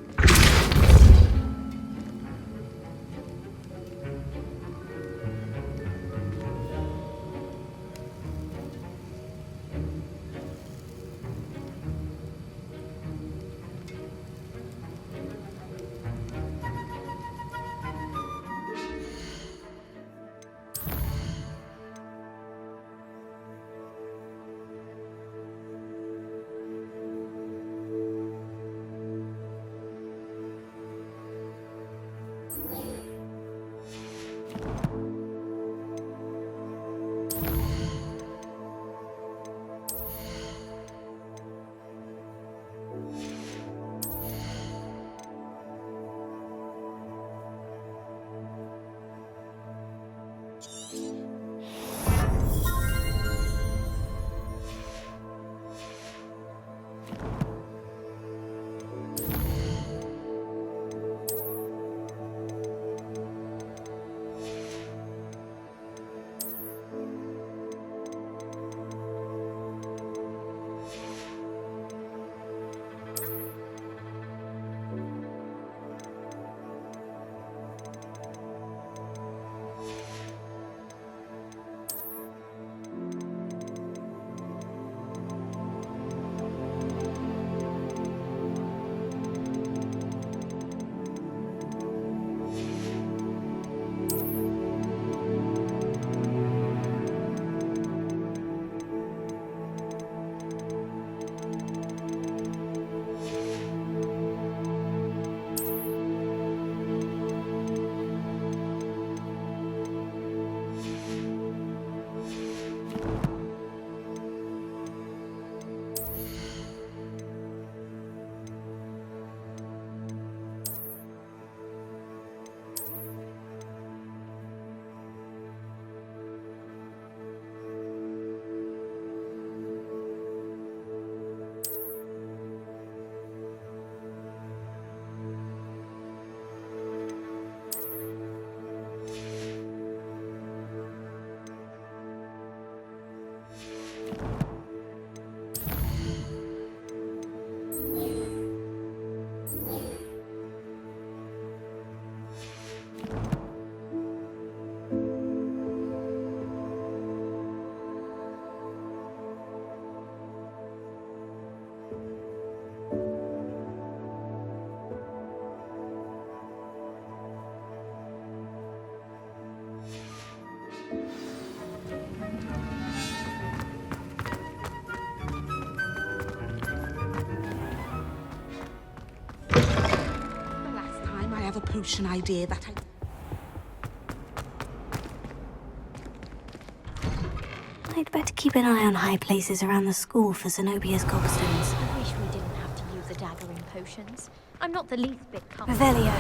A potion idea that
I'd better keep an eye on high places around the school for Zenobia's gobstones.
I wish we didn't have to use a dagger in potions. I'm not the least bit comfortable.
Revelio.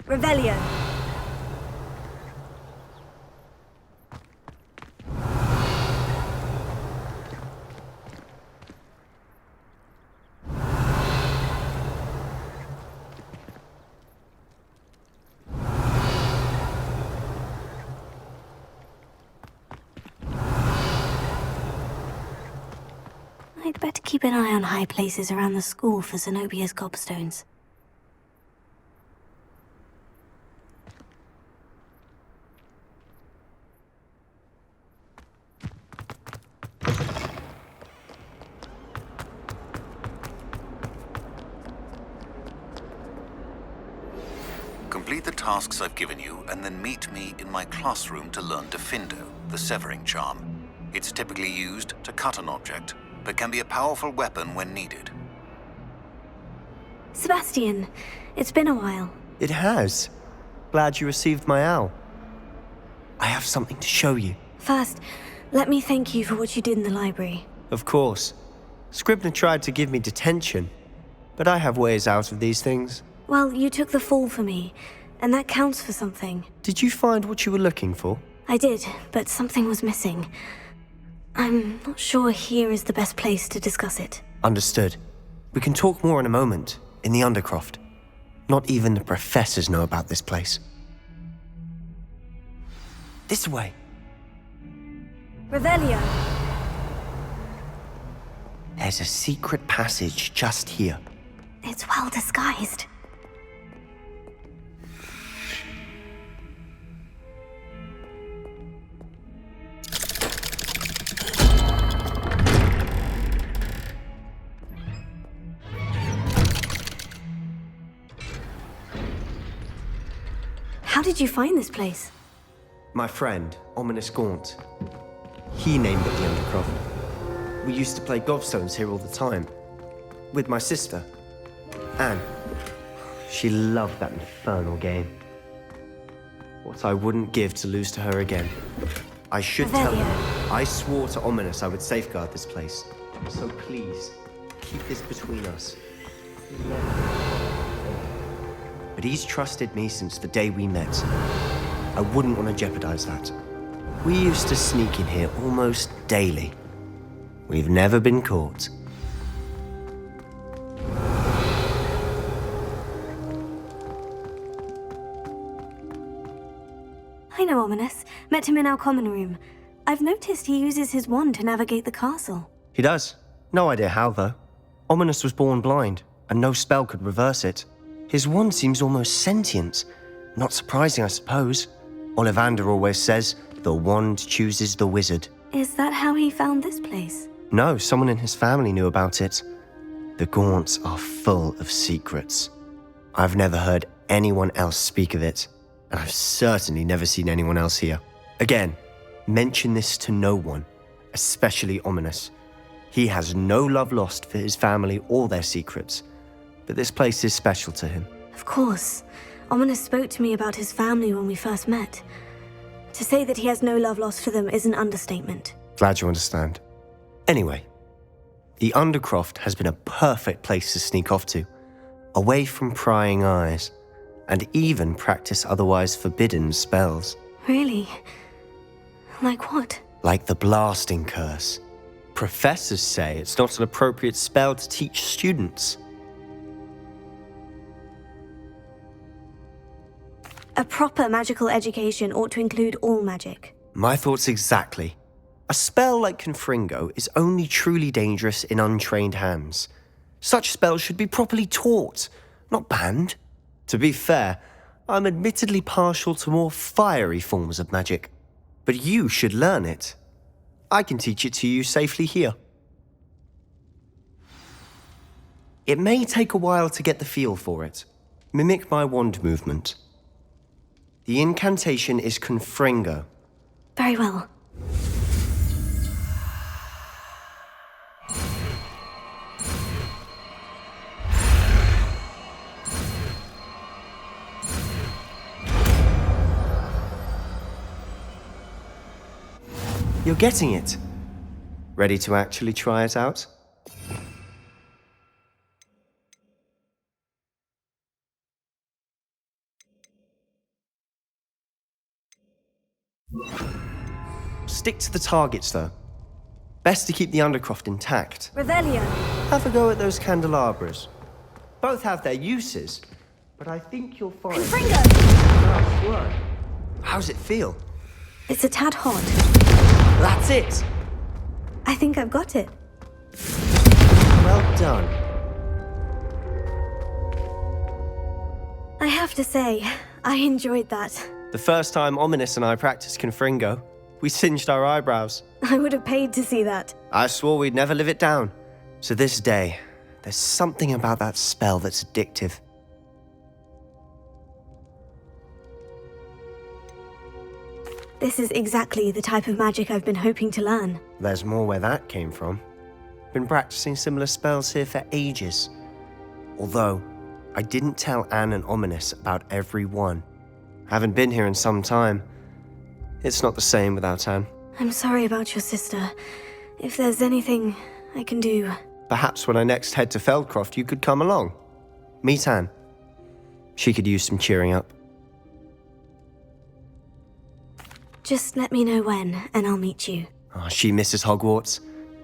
Revelio. I'd better keep an eye on high places around the school for Zenobia's gobstones.
Complete the tasks I've given you, and then meet me in my classroom to learn Defindo, the severing charm. It's typically used to cut an object, but can be a powerful weapon when needed.
Sebastian, it's been a while.
It has. Glad you received my owl. I have something to show you.
First, let me thank you for what you did in the library.
Of course. Scribner tried to give me detention, but I have ways out of these things.
Well, you took the fall for me, and that counts for something.
Did you find what you were looking for?
I did, but something was missing. I'm not sure here is the best place to discuss it.
Understood. We can talk more in a moment, in the Undercroft. Not even the professors know about this place. This way.
Revelio.
There's a secret passage just here.
It's well disguised. did you find this place?
My friend, Ominous Gaunt. He named it the Undercroft. We used to play gobstones here all the time. With my sister, Anne. She loved that infernal game. What I wouldn't give to lose to her again. I should tell her. I swore to Ominous I would safeguard this place. So please, keep this between us. But he's trusted me since the day we met. I wouldn't want to jeopardize that. We used to sneak in here almost daily. We've never been caught.
I know Ominous. Met him in our common room. I've noticed he uses his wand to navigate the castle.
He does. No idea how, though. Ominous was born blind, and no spell could reverse it. His wand seems almost sentient. Not surprising, I suppose. Ollivander always says, the wand chooses the wizard.
Is that how he found this place?
No, someone in his family knew about it. The Gaunts are full of secrets. I've never heard anyone else speak of it, and I've certainly never seen anyone else here. Again, mention this to no one, especially Ominous. He has no love lost for his family or their secrets, but this place is special to him.
Of course. Ominous spoke to me about his family when we first met. To say that he has no love lost for them is an understatement.
Glad you understand. Anyway, the Undercroft has been a perfect place to sneak off to, away from prying eyes, and even practice otherwise forbidden spells.
Really? Like what?
Like the blasting curse. Professors say it's not an appropriate spell to teach students.
A proper magical education ought to include all magic.
My thoughts exactly. A spell like Confringo is only truly dangerous in untrained hands. Such spells should be properly taught, not banned. To be fair, I'm admittedly partial to more fiery forms of magic. But you should learn it. I can teach it to you safely here. It may take a while to get the feel for it. Mimic my wand movement. The incantation is Confringo.
Very well.
You're getting it. Ready to actually try it out? Stick to the targets, though. Best to keep the Undercroft intact.
Revelio.
Have a go at those candelabras. Both have their uses, but I think you'll find...
Confringo!
Nice work. How's it feel?
It's a tad hot.
That's it!
I think I've got it.
Well done.
I have to say, I enjoyed that.
The first time Ominous and I practiced Confringo, we singed our eyebrows.
I would have paid to see that.
I swore we'd never live it down. To this day, there's something about that spell that's addictive.
This is exactly the type of magic I've been hoping to learn.
There's more where that came from. Been practicing similar spells here for ages. Although, I didn't tell Anne and Ominous about every one. Haven't been here in some time. It's not the same without Anne.
I'm sorry about your sister. If there's anything I can do...
Perhaps when I next head to Feldcroft, you could come along. Meet Anne. She could use some cheering up.
Just let me know when, and I'll meet you.
Oh, she misses Hogwarts.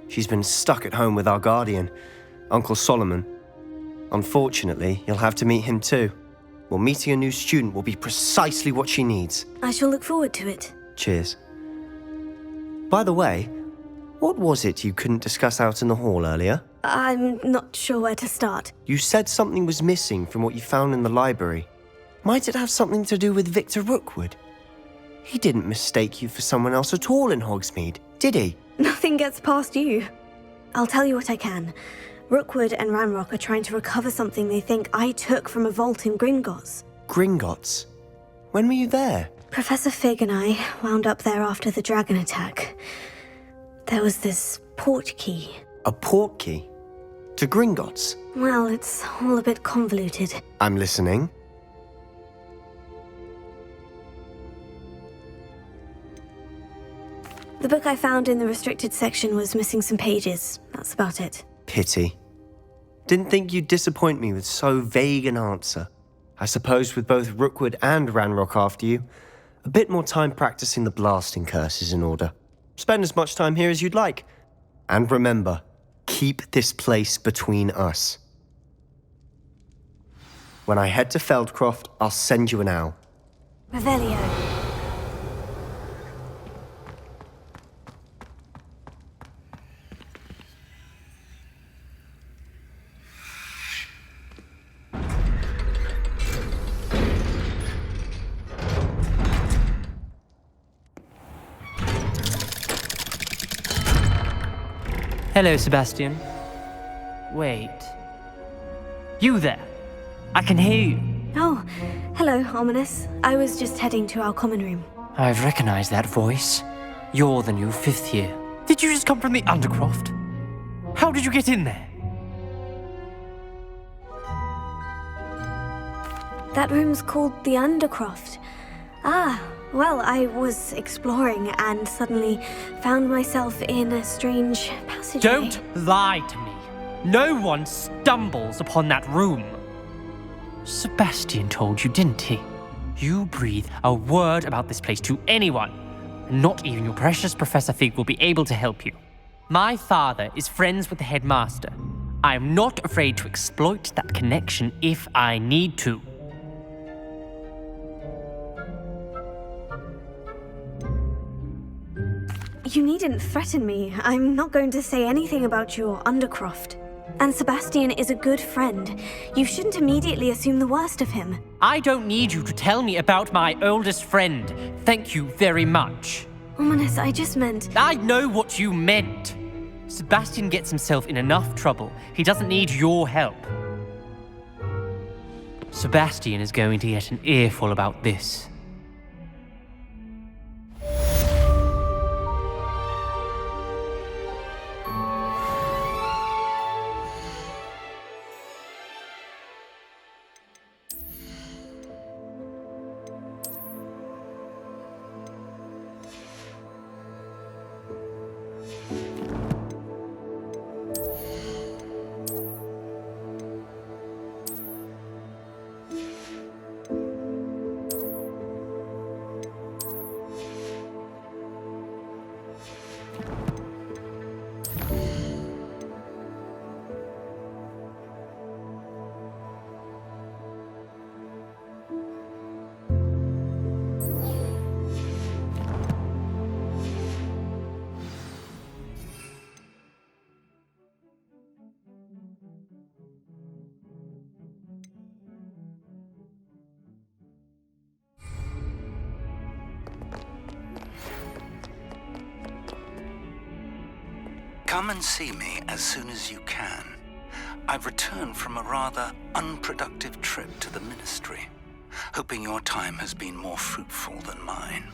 She's been stuck at home with our guardian, Uncle Solomon. Unfortunately, you'll have to meet him too. Well, meeting a new student will be precisely what she needs.
I shall look forward to it.
Cheers. By the way, what was it you couldn't discuss out in the hall earlier?
I'm not sure where to start.
You said something was missing from what you found in the library. Might it have something to do with Victor Rookwood? He didn't mistake you for someone else at all in Hogsmeade, did he?
Nothing gets past you. I'll tell you what I can. Rookwood and Ranrock are trying to recover something they think I took from a vault in Gringotts.
Gringotts? When were you there?
Professor Fig and I wound up there after the dragon attack. There was this port key.
A port key? To Gringotts?
Well, it's all a bit convoluted.
I'm listening.
The book I found in the restricted section was missing some pages. That's about it.
Pity. Didn't think you'd disappoint me with so vague an answer. I suppose with both Rookwood and Ranrock after you, a bit more time practicing the blasting curse is in order. Spend as much time here as you'd like. And remember, keep this place between us. When I head to Feldcroft, I'll send you an owl.
Revelio.
Hello, Sebastian. Wait. You there? I can hear you.
Oh, hello, Ominous. I was just heading to our common room.
I've recognized that voice. You're the new 5th year. Did you just come from the Undercroft? How did you get in there?
That room's called the Undercroft. Ah, well, I was exploring and suddenly found myself in a strange passageway.
Don't lie to me. No one stumbles upon that room. Sebastian told you, didn't he? You breathe a word about this place to anyone. Not even your precious Professor Fig will be able to help you. My father is friends with the headmaster. I am not afraid to exploit that connection if I need to.
You needn't threaten me. I'm not going to say anything about your Undercroft. And Sebastian is a good friend. You shouldn't immediately assume the worst of him.
I don't need you to tell me about my oldest friend. Thank you very much.
Ominous, I just meant...
I know what you meant. Sebastian gets himself in enough trouble. He doesn't need your help. Sebastian is going to get an earful about this.
Come and see me as soon as you can. I've returned from a rather unproductive trip to the Ministry, hoping your time has been more fruitful than mine.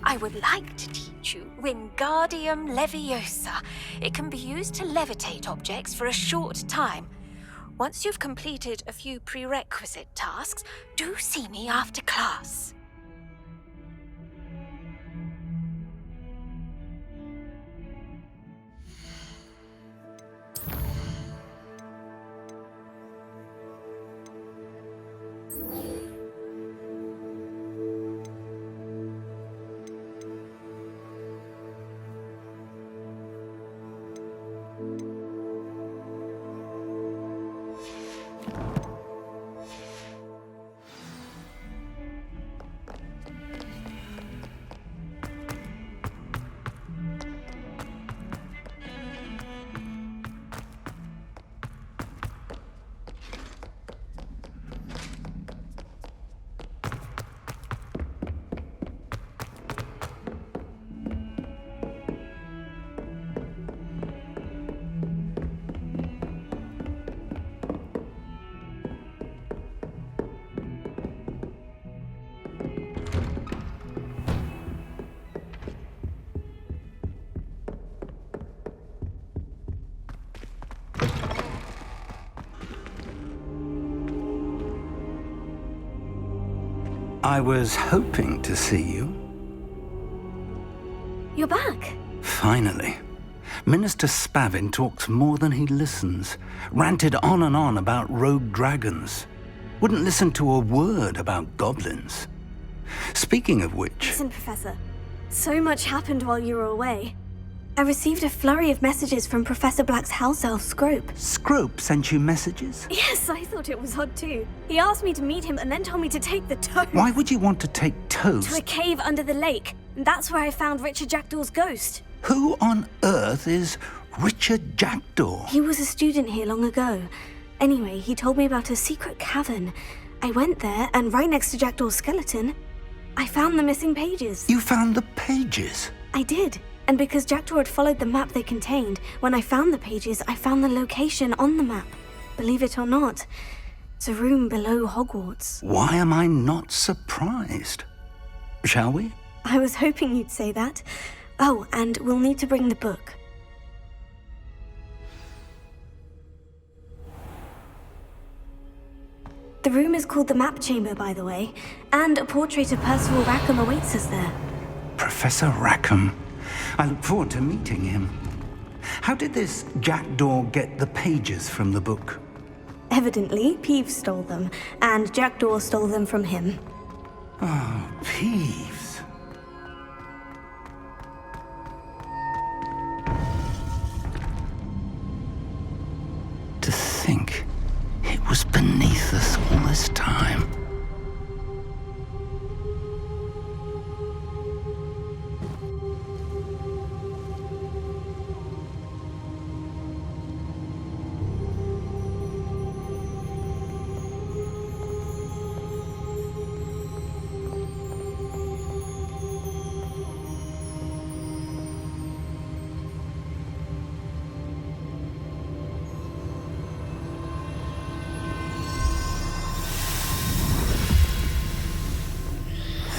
I would like to teach you Wingardium Leviosa. It can be used to levitate objects for a short time. Once you've completed a few prerequisite tasks, do see me after class.
I was hoping to see you.
You're back.
Finally. Minister Spavin talks more than he listens. Ranted on and on about rogue dragons. Wouldn't listen to a word about goblins. Speaking of which...
Listen, Professor. So much happened while you were away. I received a flurry of messages from Professor Black's house elf, Scrope.
Scrope sent you messages?
Yes, I thought it was odd too. He asked me to meet him and then told me to take the toad.
Why would you want to take toads?
To a cave under the lake. And that's where I found Richard Jackdaw's ghost.
Who on earth is Richard Jackdaw?
He was a student here long ago. Anyway, he told me about a secret cavern. I went there, and right next to Jackdaw's skeleton, I found the missing pages.
You found the pages?
I did. And because Jackdaw had followed the map they contained, when I found the pages, I found the location on the map. Believe it or not, it's a room below Hogwarts.
Why am I not surprised? Shall we?
I was hoping you'd say that. Oh, and we'll need to bring the book. The room is called the Map Chamber, by the way, and a portrait of Percival Rackham awaits us there.
Professor Rackham. I look forward to meeting him. How did this Jackdaw get the pages from the book?
Evidently, Peeves stole them, and Jackdaw stole them from him.
Oh, Peeves. To think it was beneath us all this time.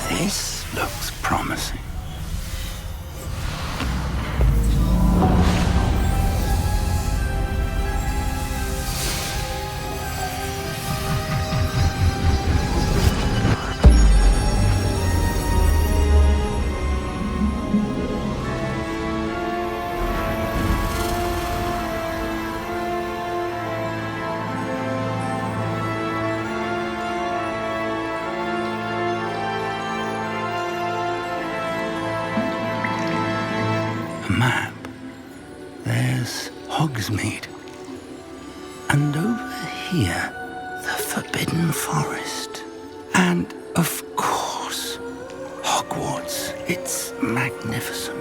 This looks promising. Map. There's Hogsmeade. And over here, the Forbidden Forest. And, of course, Hogwarts. It's magnificent.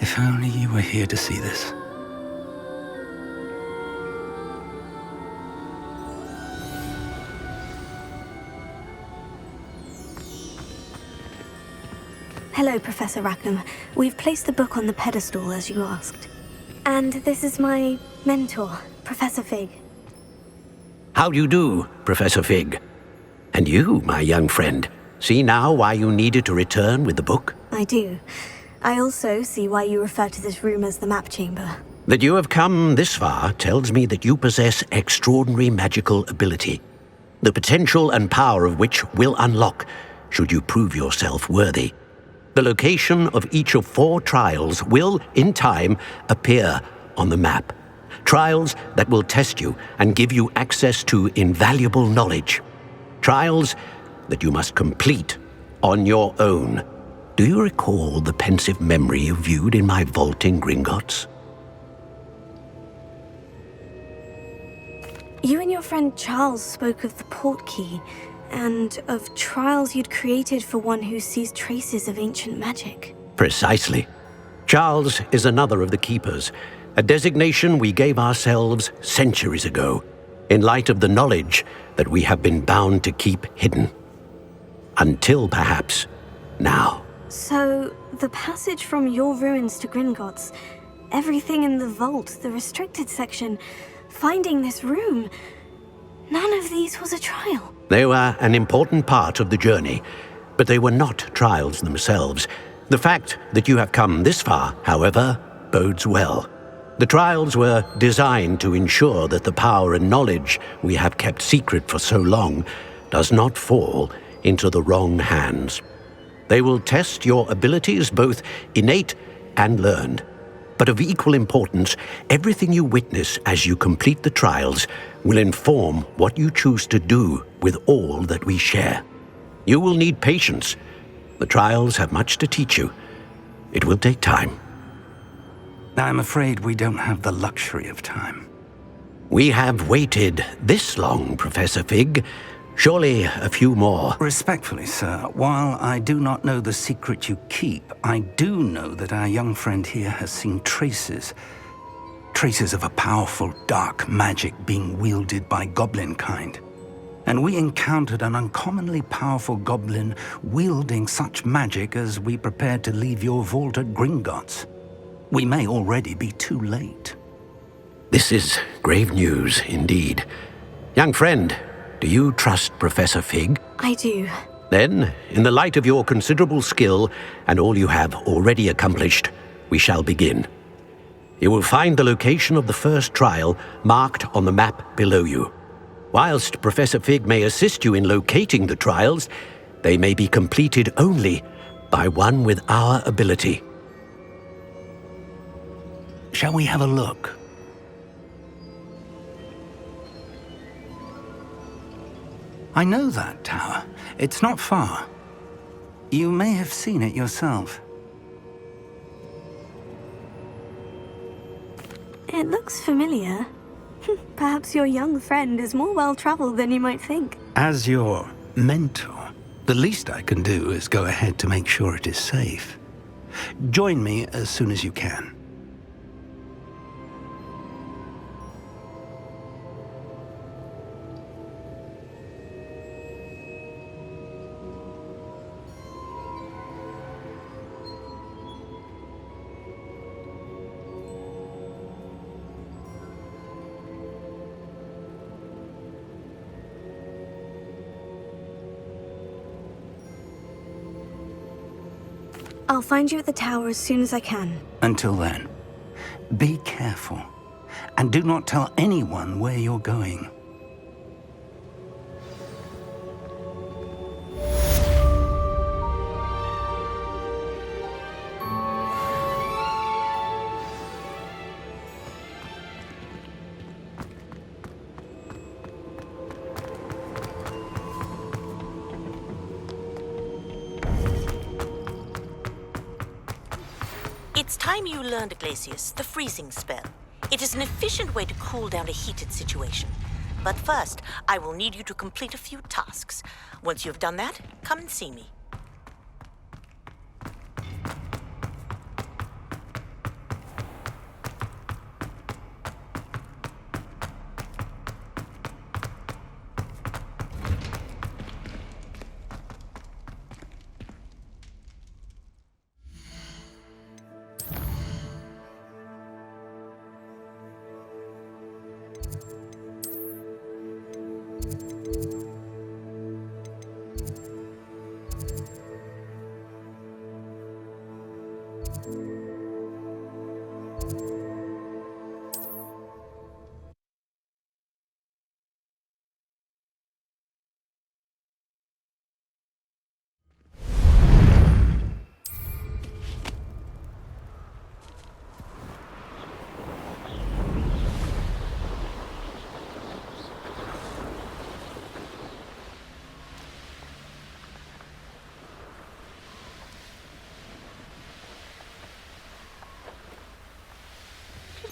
If only you were here to see this.
Hello, Professor Rackham. We've placed the book on the pedestal, as you asked. And this is my mentor, Professor Fig.
How do you do, Professor Fig? And you, my young friend, see now why you needed to return with the book?
I do. I also see why you refer to this room as the Map Chamber.
That you have come this far tells me that you possess extraordinary magical ability, the potential and power of which will unlock should you prove yourself worthy. The location of each of 4 trials will, in time, appear on the map. Trials that will test you and give you access to invaluable knowledge. Trials that you must complete on your own. Do you recall the pensive memory you viewed in my vault in Gringotts?
You and your friend Charles spoke of the portkey, and of trials you'd created for one who sees traces of ancient magic.
Precisely. Charles is another of the Keepers, a designation we gave ourselves centuries ago, in light of the knowledge that we have been bound to keep hidden. Until, perhaps, now.
So, the passage from your ruins to Gringotts, everything in the vault, the restricted section, finding this room, none of these was a trial.
They were an important part of the journey, but they were not trials themselves. The fact that you have come this far, however, bodes well. The trials were designed to ensure that the power and knowledge we have kept secret for so long does not fall into the wrong hands. They will test your abilities, both innate and learned. But of equal importance, everything you witness as you complete the trials will inform what you choose to do with all that we share. You will need patience. The trials have much to teach you. It will take time.
I'm afraid we don't have the luxury of time.
We have waited this long, Professor Fig. Surely a few more.
Respectfully, sir, while I do not know the secret you keep, I do know that our young friend here has seen traces of a powerful dark magic being wielded by goblin kind. And we encountered an uncommonly powerful goblin wielding such magic as we prepared to leave your vault at Gringotts. We may already be too late.
This is grave news indeed. Young friend, do you trust Professor Fig?
I do.
Then, in the light of your considerable skill and all you have already accomplished, we shall begin. You will find the location of the first trial marked on the map below you. Whilst Professor Fig may assist you in locating the trials, they may be completed only by one with our ability.
Shall we have a look? I know that tower. It's not far. You may have seen it yourself.
It looks familiar. Perhaps your young friend is more well-traveled than you might think.
As your mentor, the least I can do is go ahead to make sure it is safe. Join me as soon as you can.
I'll find you at the tower as soon as I can.
Until then, be careful, and do not tell anyone where you're going.
It's time you learned, Glacius, the freezing spell. It is an efficient way to cool down a heated situation. But first, I will need you to complete a few tasks. Once you've done that, come and see me.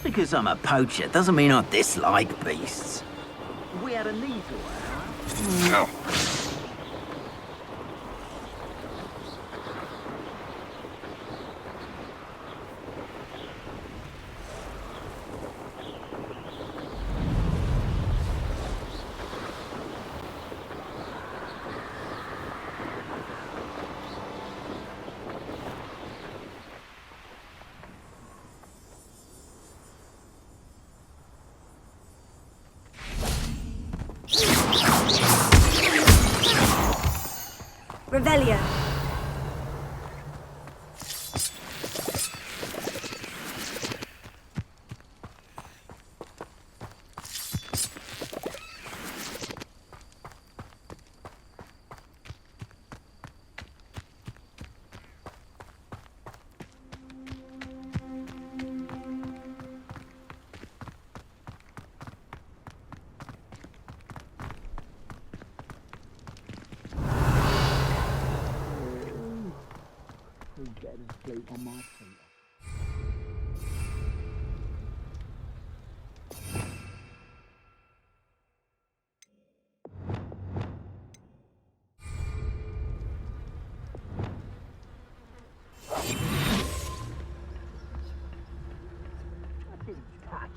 Because I'm a poacher doesn't mean I dislike beasts. We had a need to
Revelio.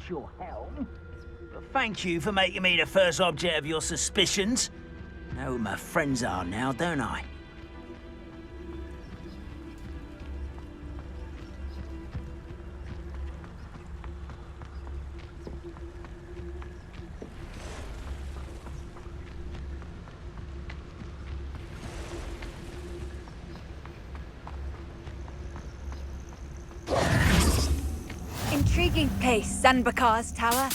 Your helm. But thank you for making me the first object of your suspicions. Know who my friends are now, don't I?
Intriguing place, Zanbakar's tower.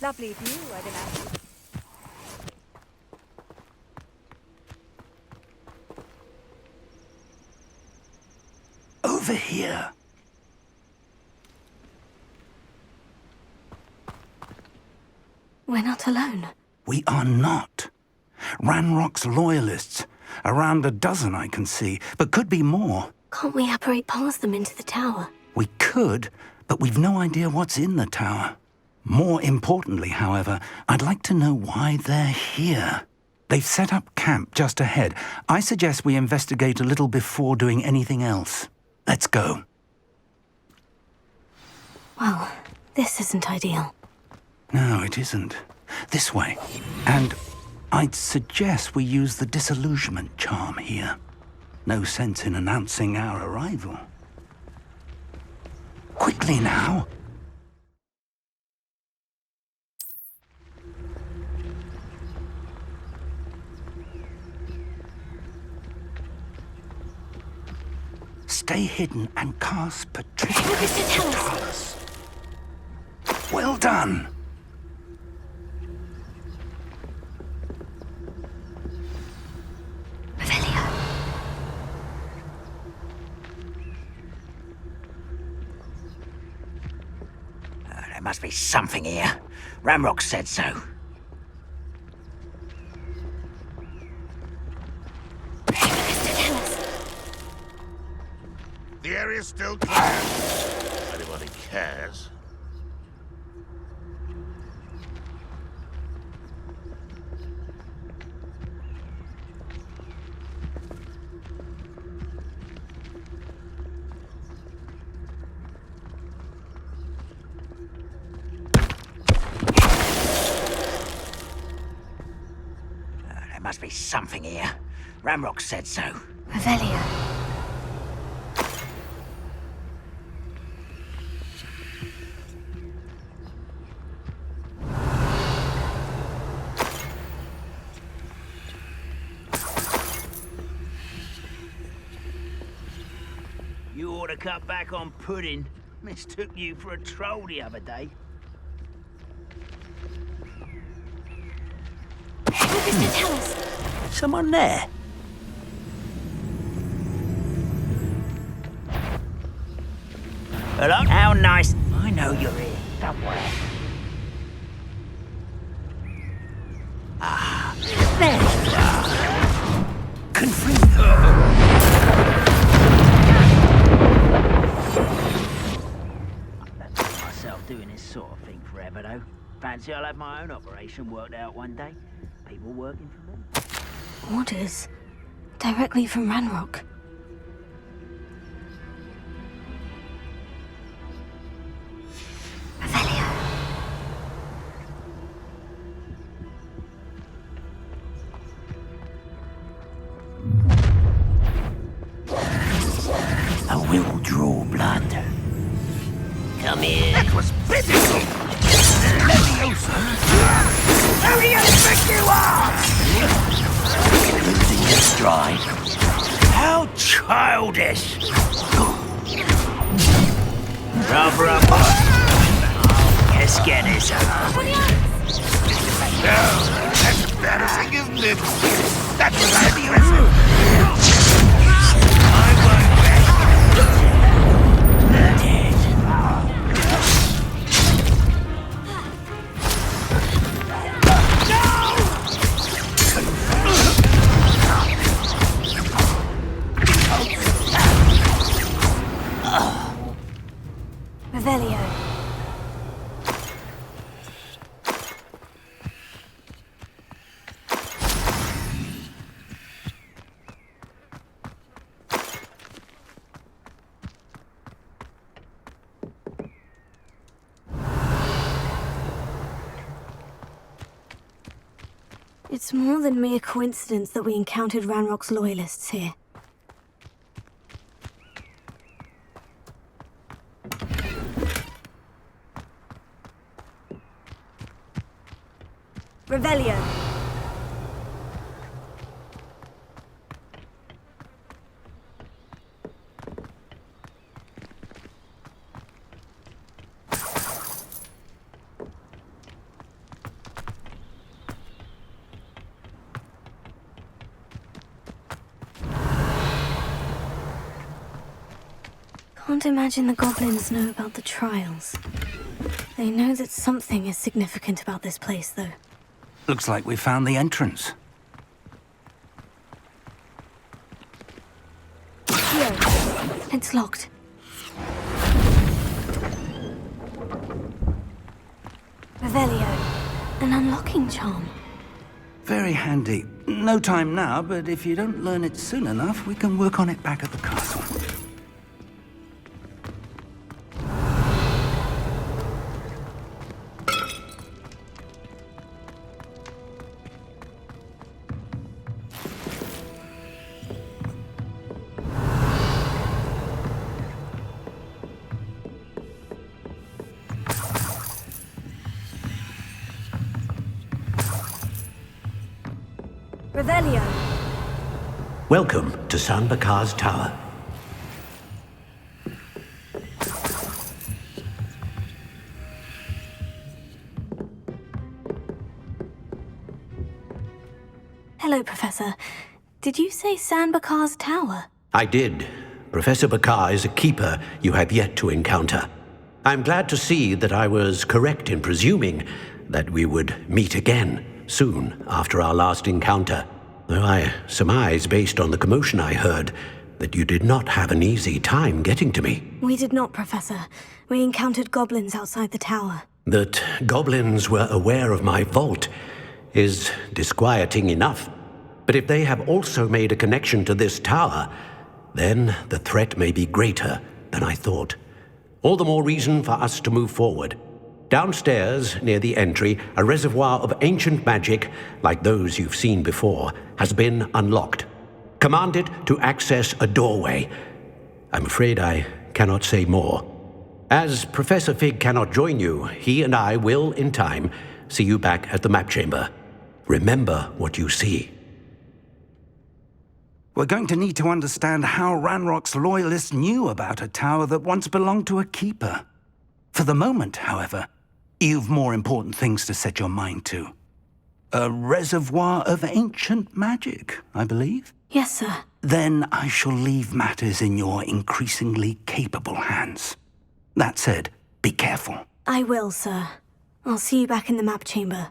Lovely view, I'd imagine.
Over here.
We're not alone.
We are not. Ranrock's loyalists. Around a dozen I can see, but could be more.
Can't we apparate past them into the tower?
We could, but we've no idea what's in the tower. More importantly, however, I'd like to know why they're here. They've set up camp just ahead. I suggest we investigate a little before doing anything else. Let's go.
Well, this isn't ideal.
No, it isn't. This way. And I'd suggest we use the disillusionment charm here. No sense in announcing our arrival. Quickly now. Stay hidden and cast Patricia's. Well done.
There must be something here. Ramrock said so.
The area's still clear. If anybody cares.
There must be something here. Ramrock said so.
Revelio.
You ought to cut back on pudding. Mistook you for a troll the other day.
Mr. Tell us.
Someone there? Hello? How nice. I know you're here somewhere. Ah, there you are. Confringo. I've found myself doing this sort of thing forever, though. Fancy I'll have my own operation worked out one day. People working for me.
Orders. Directly from Ranrock.
I will draw blood. Come here.
That was pitiful! Leviosa! Who do you think you are?
Losing your stride. How childish! Rather a Let's get this over with.
That's embarrassing, isn't it? That's what I'm
Revelio. It's more than mere coincidence that we encountered Ranrock's loyalists here. Revelio. Can't imagine the goblins know about the trials. They know that something is significant about this place, though.
Looks like we found the entrance.
Here. It's locked. Revelio. An unlocking charm.
Very handy. No time now, but if you don't learn it soon enough, we can work on it back at the castle.
Revelio.
Welcome to San Bakar's Tower.
Hello, Professor. Did you say San Bakar's Tower?
I did. Professor Bakar is a keeper you have yet to encounter. I'm glad to see that I was correct in presuming that we would meet again soon after our last encounter. Though I surmise, based on the commotion I heard, that you did not have an easy time getting to me.
We did not, Professor. We encountered goblins outside the tower.
That goblins were aware of my vault is disquieting enough. But if they have also made a connection to this tower, then the threat may be greater than I thought. All the more reason for us to move forward. Downstairs, near the entry, a reservoir of ancient magic, like those you've seen before, has been unlocked. Command it to access a doorway. I'm afraid I cannot say more. As Professor Fig cannot join you, he and I will, in time, see you back at the map chamber. Remember what you see.
We're going to need to understand how Ranrock's loyalists knew about a tower that once belonged to a keeper. For the moment, however, you've more important things to set your mind to. A reservoir of ancient magic, I believe?
Yes, sir.
Then I shall leave matters in your increasingly capable hands. That said, be careful.
I will, sir. I'll see you back in the map chamber.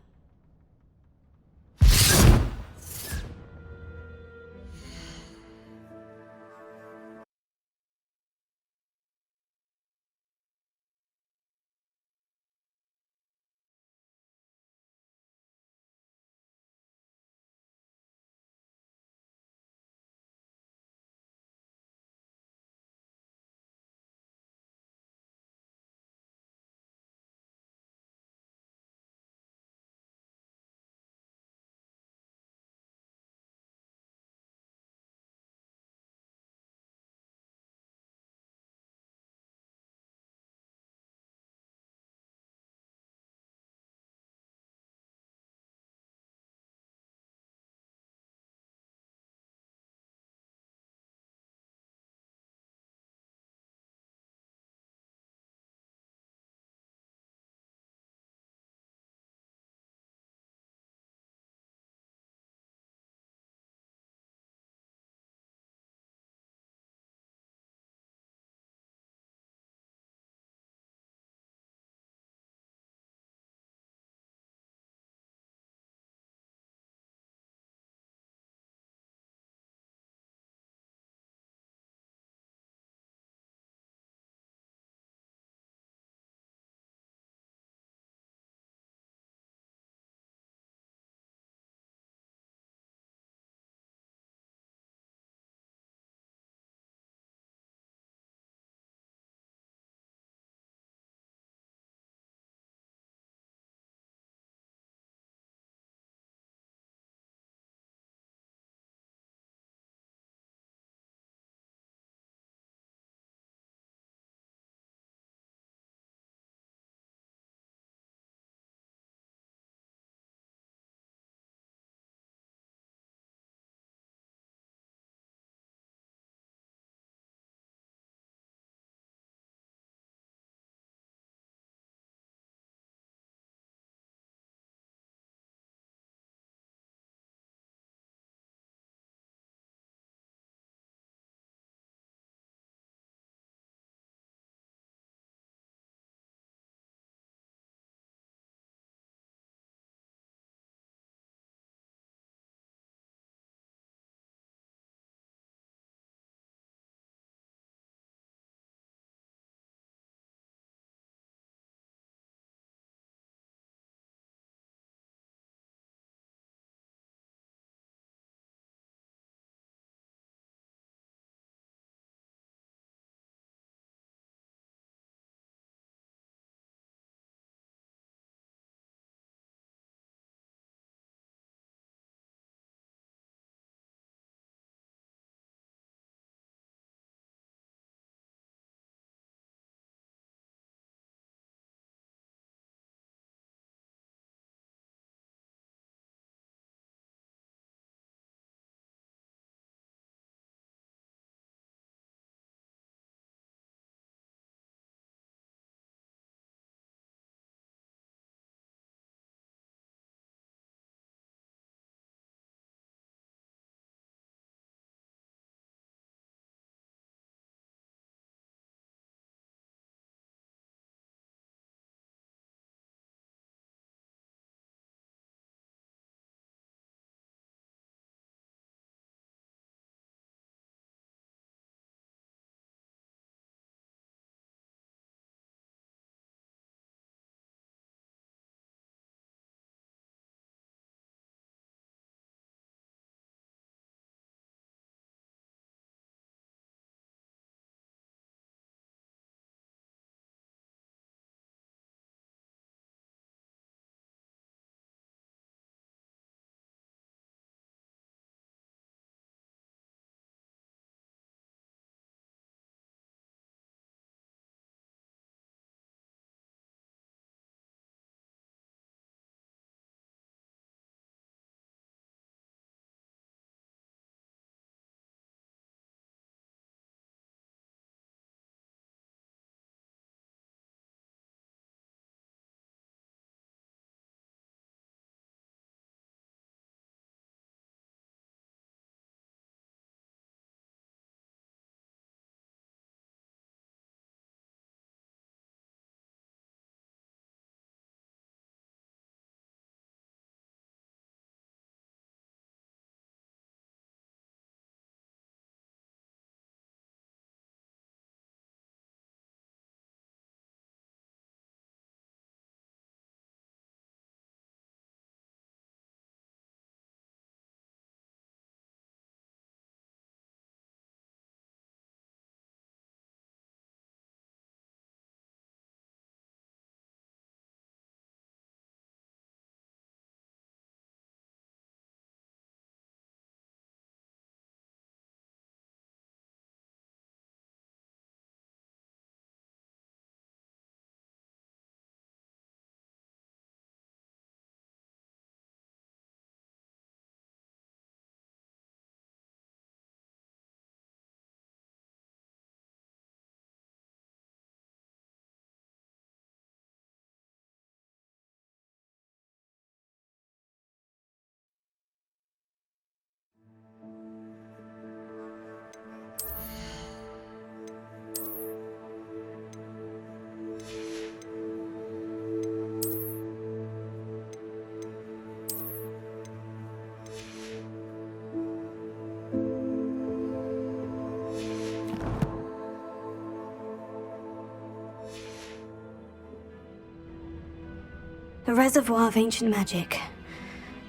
A reservoir of ancient magic.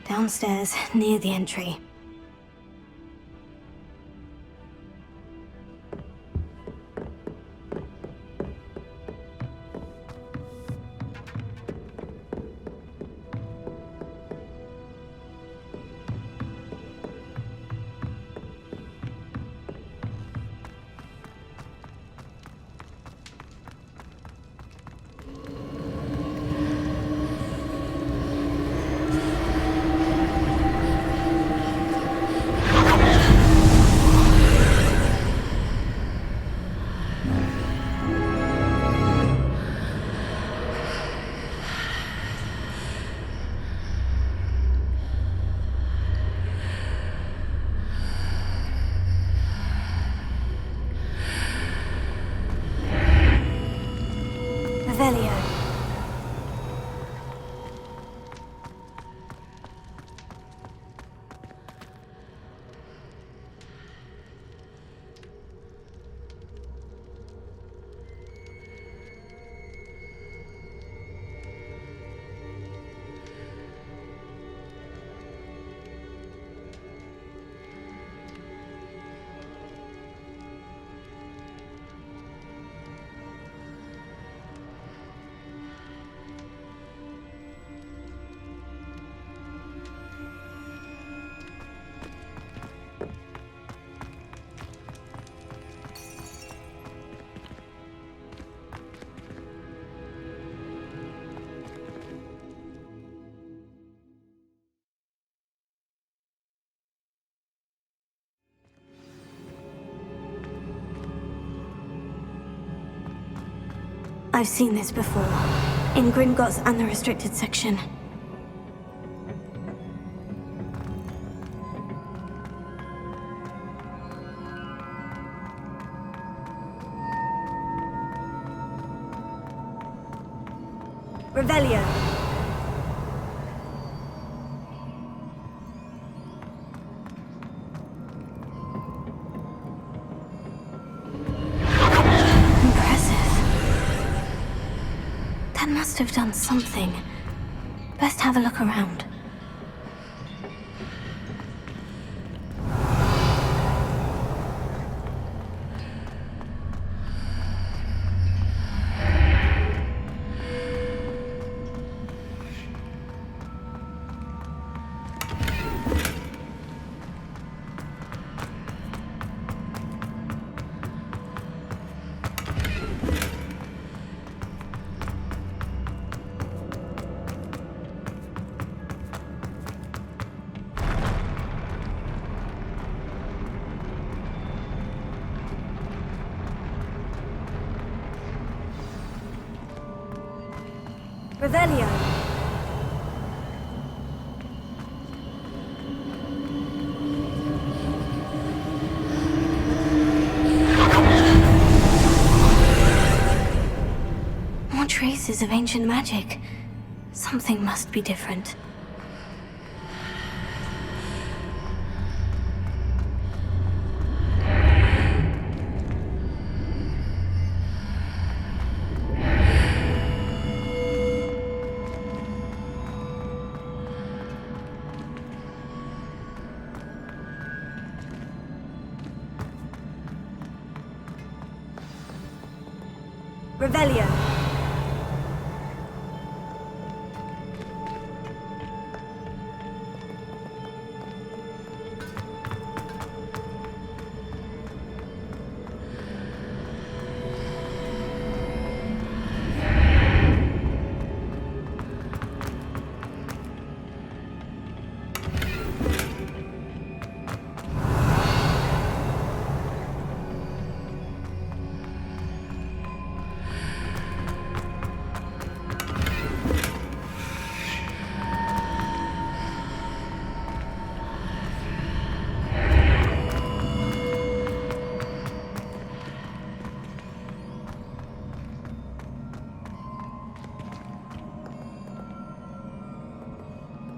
Downstairs, near the entry. Revelio. I've seen this before. In Gringotts and the restricted section. Revelio. Must have done something. Best have a look around. Revelio. More traces of ancient magic. Something must be different. Revelio.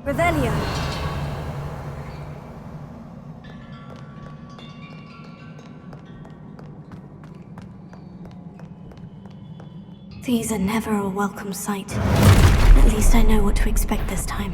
Revelio. These are never a welcome sight. At least I know what to expect this time.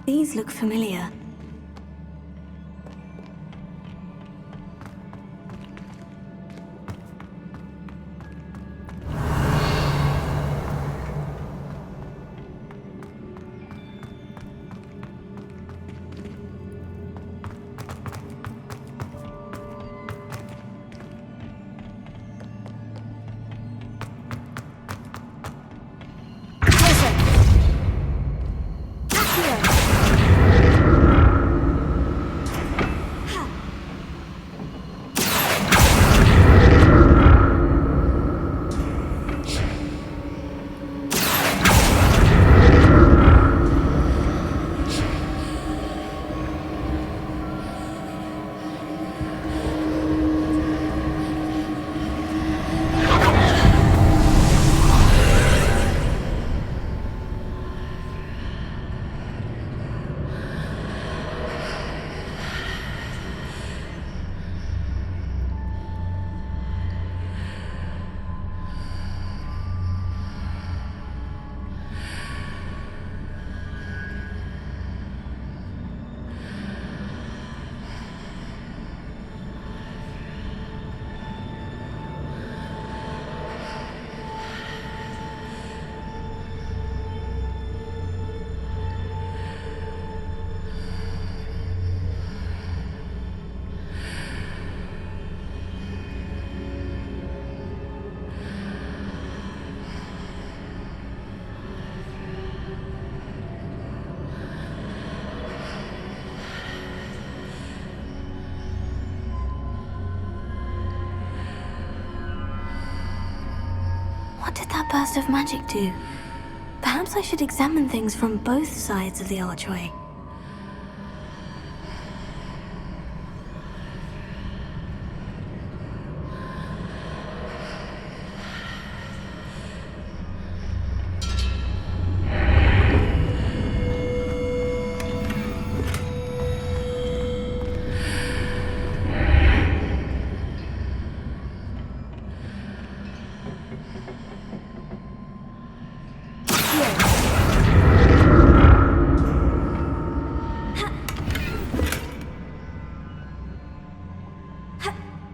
These look familiar. What did that burst of magic do? Perhaps I should examine things from both sides of the archway.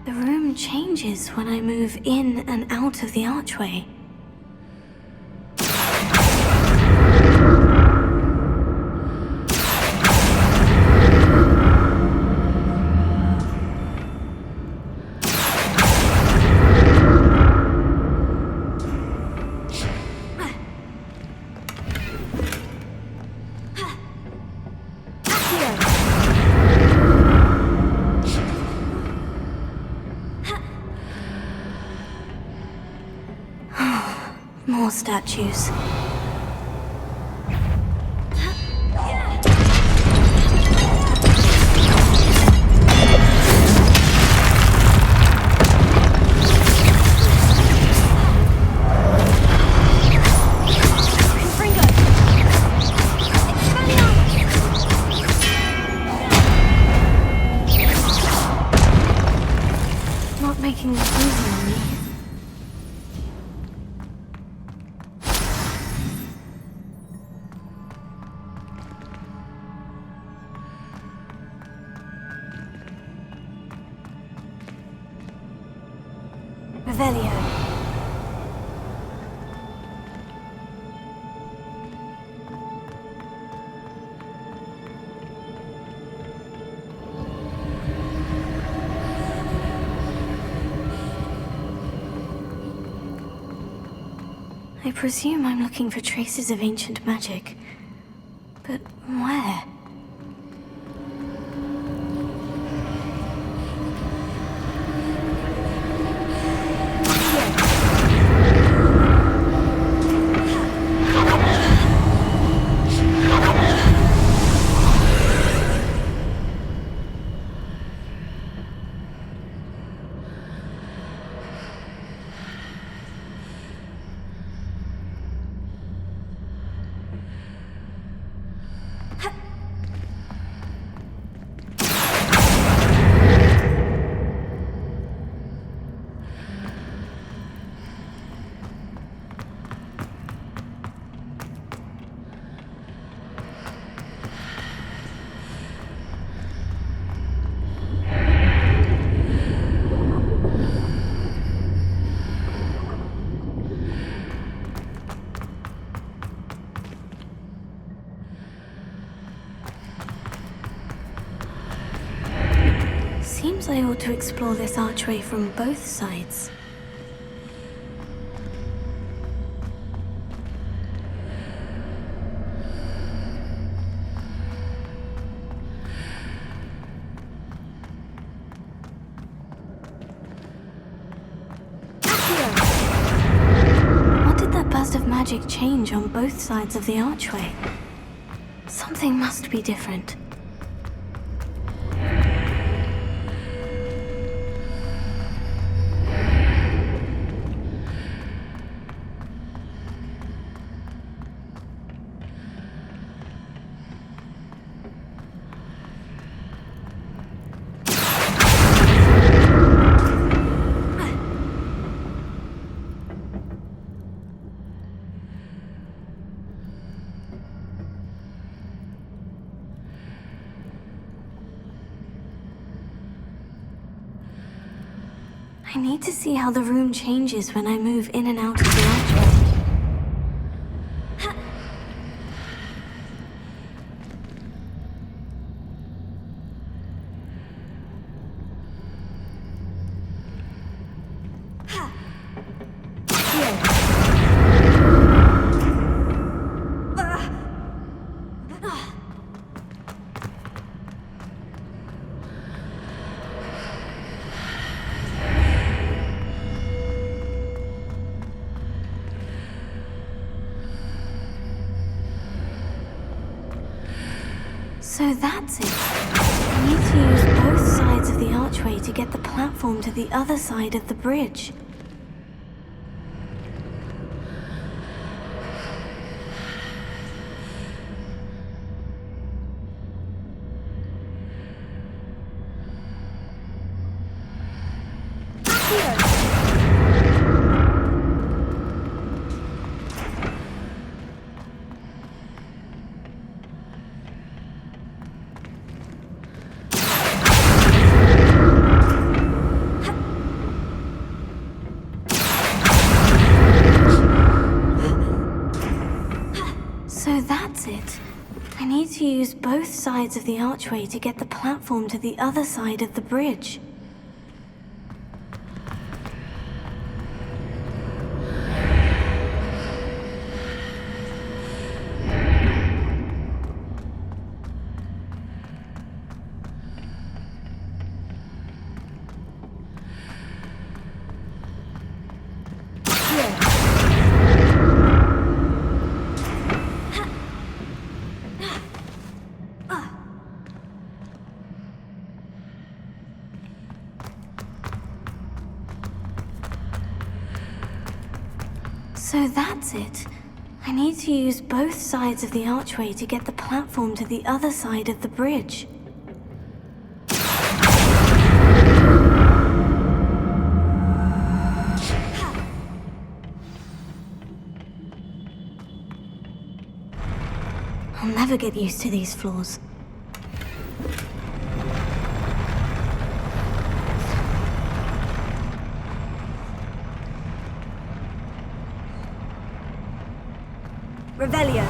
The room changes when I move in and out of the archway. More statues. Not making it easy on me. Revelio. I presume I'm looking for traces of ancient magic. But where? Seems I ought to explore this archway from both sides. What did that burst of magic change on both sides of the archway? Something must be different. I need to see how the room changes when I move in and out of the archway. So that's it. I need to use both sides of the archway to get the platform to the other side of the bridge. So that's it. I need to use both sides of the archway to get the platform to the other side of the bridge. So that's it. I need to use both sides of the archway to get the platform to the other side of the bridge. I'll never get used to these floors.
Revelio.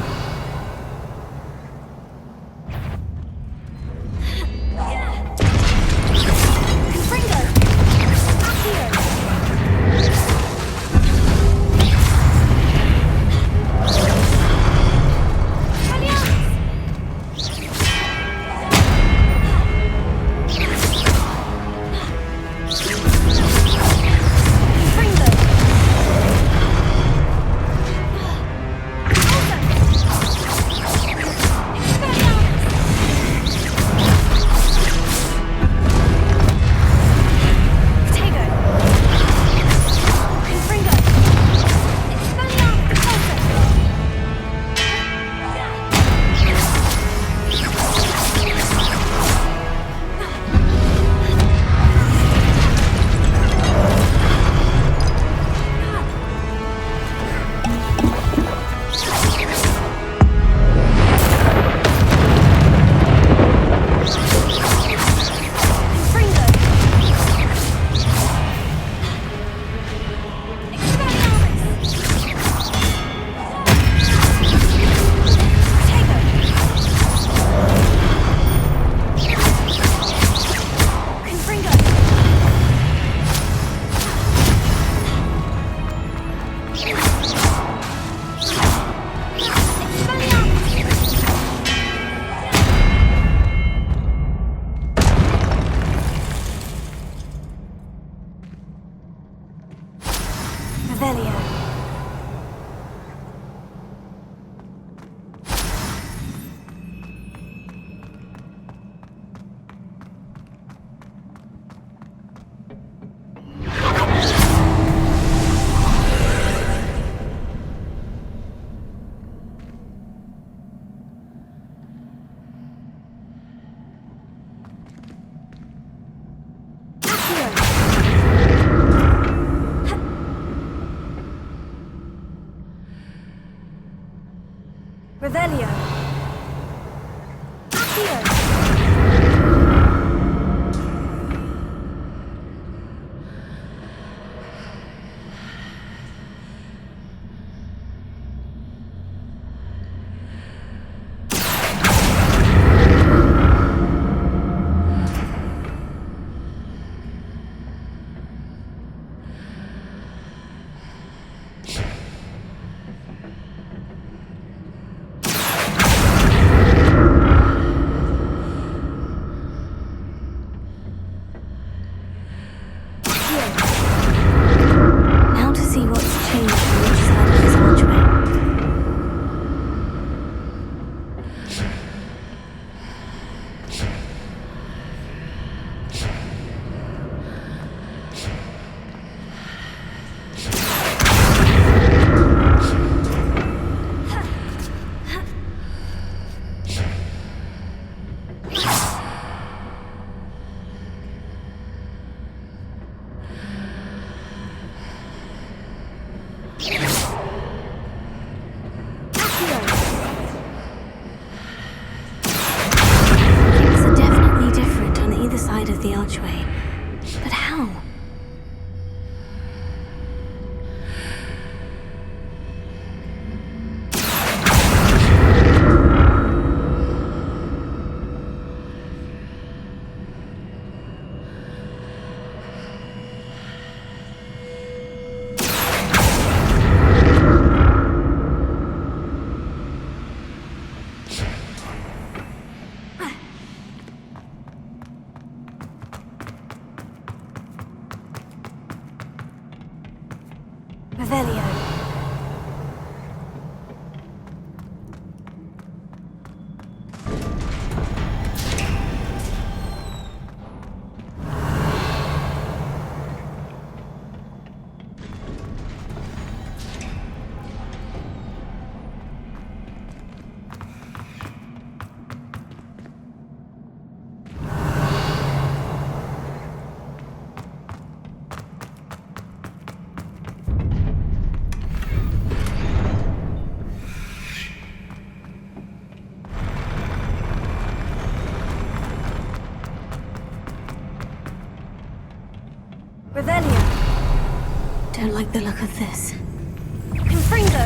Now to see what's changed on each side of this archway. Things are definitely different on either side of the archway. But how? Revelio. Revelio. Don't like the look of this. Confringo.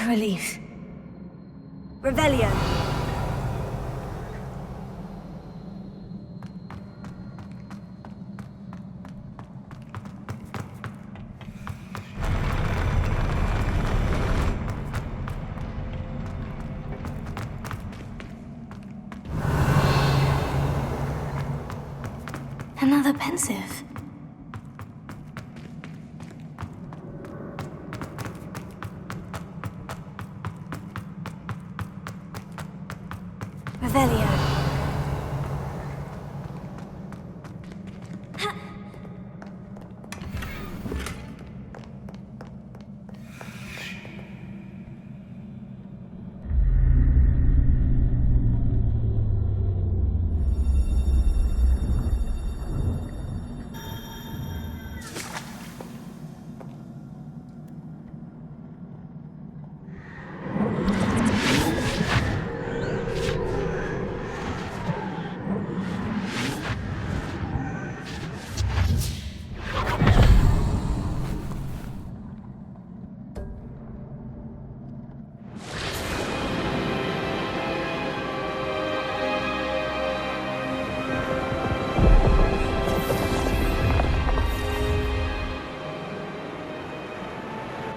a relief.
Revelio.
Another pensive. Revelio.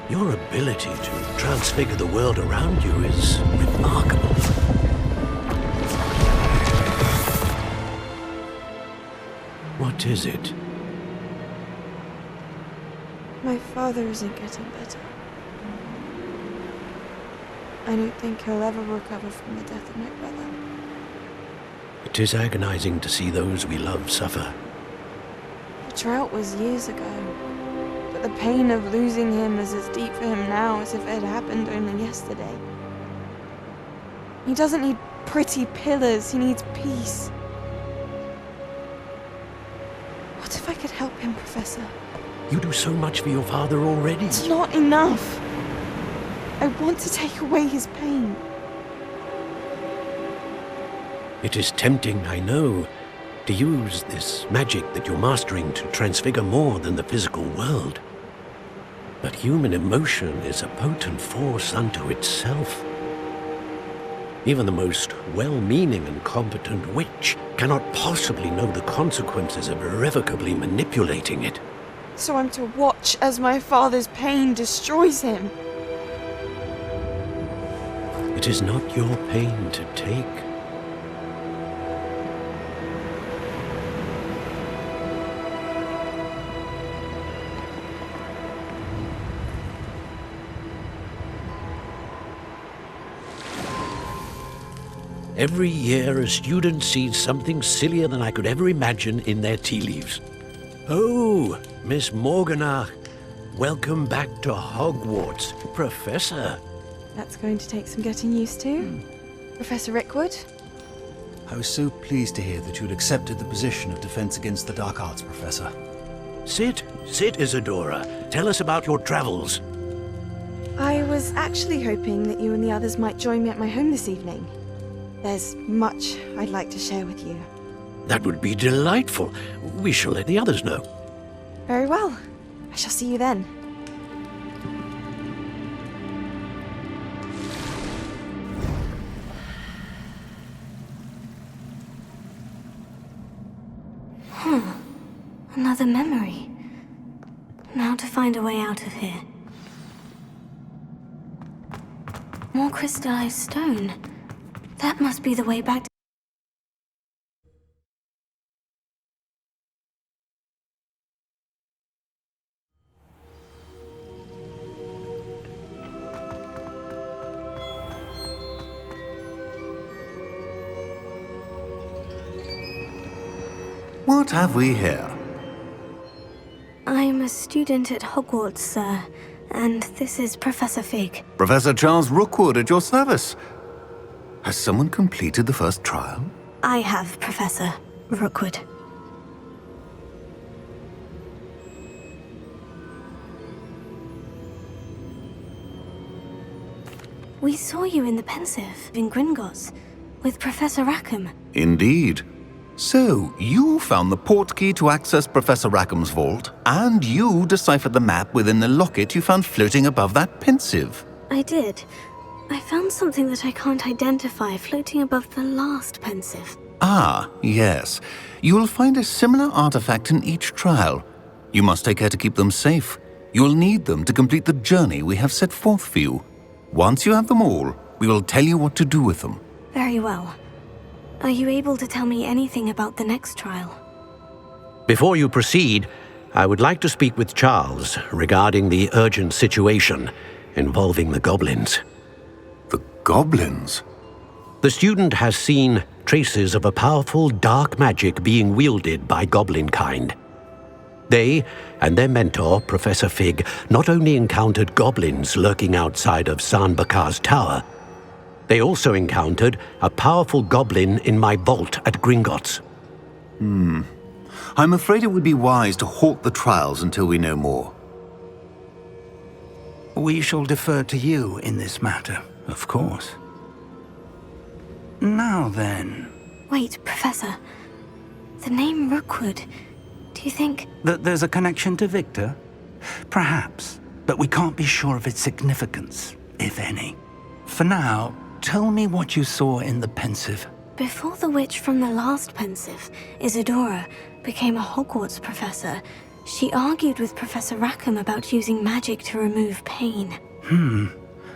Your ability to transfigure the world around you is remarkable. What is it?
My father isn't getting better. I don't think he'll ever recover from the death of my brother.
It is agonizing to see those we love suffer.
The drought was years ago, but the pain of losing him is as deep for him now as if it had happened only yesterday. He doesn't need pretty pillars, he needs peace. What if I could help him, Professor?
You do so much for your father already.
It's not enough. I want to take away his pain.
It is tempting, I know, to use this magic that you're mastering to transfigure more than the physical world. But human emotion is a potent force unto itself. Even the most well-meaning and competent witch cannot possibly know the consequences of irrevocably manipulating it.
So I'm to watch as my father's pain destroys him.
It is not your pain to take. Every year, a student sees something sillier than I could ever imagine in their tea leaves. Oh, Miss Morganach, welcome back to Hogwarts, Professor.
That's going to take some getting used to. Professor Rickwood?
I was so pleased to hear that you'd accepted the position of Defense Against the Dark Arts, Professor.
Sit, Isadora. Tell us about your travels.
I was actually hoping that you and the others might join me at my home this evening. There's much I'd like to share with you.
That would be delightful. We shall let the others know.
Very well. I shall see you then.
Another memory. Now to find a way out of here. More crystallized stone. That must be the way back to...
What have we here?
I'm a student at Hogwarts, sir, and this is Professor Fig.
Professor Charles Rookwood at your service. Has someone completed the first trial?
I have, Professor Rookwood. We saw you in the Pensive in Gringotts with Professor Rackham.
Indeed. So, you found the portkey to access Professor Rackham's vault, and you deciphered the map within the locket you found floating above that Pensive.
I did. I found something that I can't identify floating above the last pensive.
Ah, yes. You will find a similar artifact in each trial. You must take care to keep them safe. You will need them to complete the journey we have set forth for you. Once you have them all, we will tell you what to do with them.
Very well. Are you able to tell me anything about the next trial?
Before you proceed, I would like to speak with Charles regarding the urgent situation involving the goblins.
The goblins?
The student has seen traces of a powerful dark magic being wielded by goblin kind. They and their mentor, Professor Fig, not only encountered goblins lurking outside of San Bakar's tower, they also encountered a powerful goblin in my vault at Gringotts.
I'm afraid it would be wise to halt the trials until we know more.
We shall defer to you in this matter, of course. Now then...
Wait, Professor. The name Rookwood. Do you think...
That there's a connection to Victor? Perhaps, but we can't be sure of its significance, if any. For now, tell me what you saw in the pensive.
Before the witch from the last pensive, Isadora, became a Hogwarts professor, she argued with Professor Rackham about using magic to remove pain.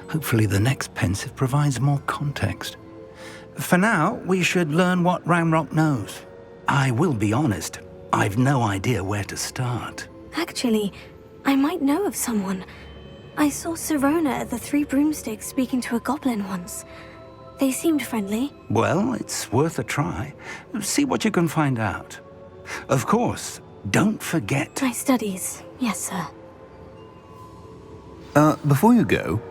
Hopefully the next pensive provides more context. For now, we should learn what Ramrock knows. I will be honest, I've no idea where to start.
Actually, I might know of someone. I saw Sirona at the Three Broomsticks speaking to a goblin once. They seemed friendly.
Well, it's worth a try. See what you can find out. Of course, don't forget...
My studies, yes, sir.
Before you go...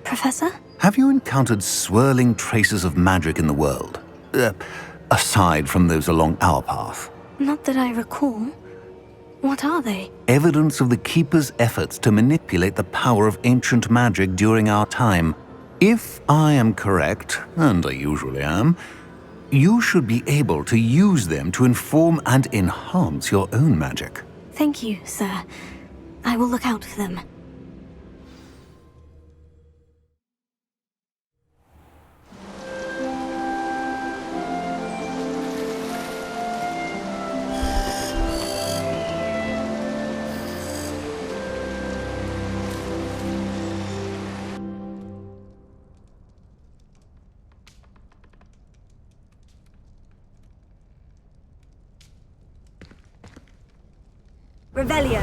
Professor?
Have you encountered swirling traces of magic in the world? Aside from those along our path?
Not that I recall. What are they?
Evidence of the Keeper's efforts to manipulate the power of ancient magic during our time. If I am correct, and I usually am, you should be able to use them to inform and enhance your own magic.
Thank you, sir. I will look out for them.
Revelio.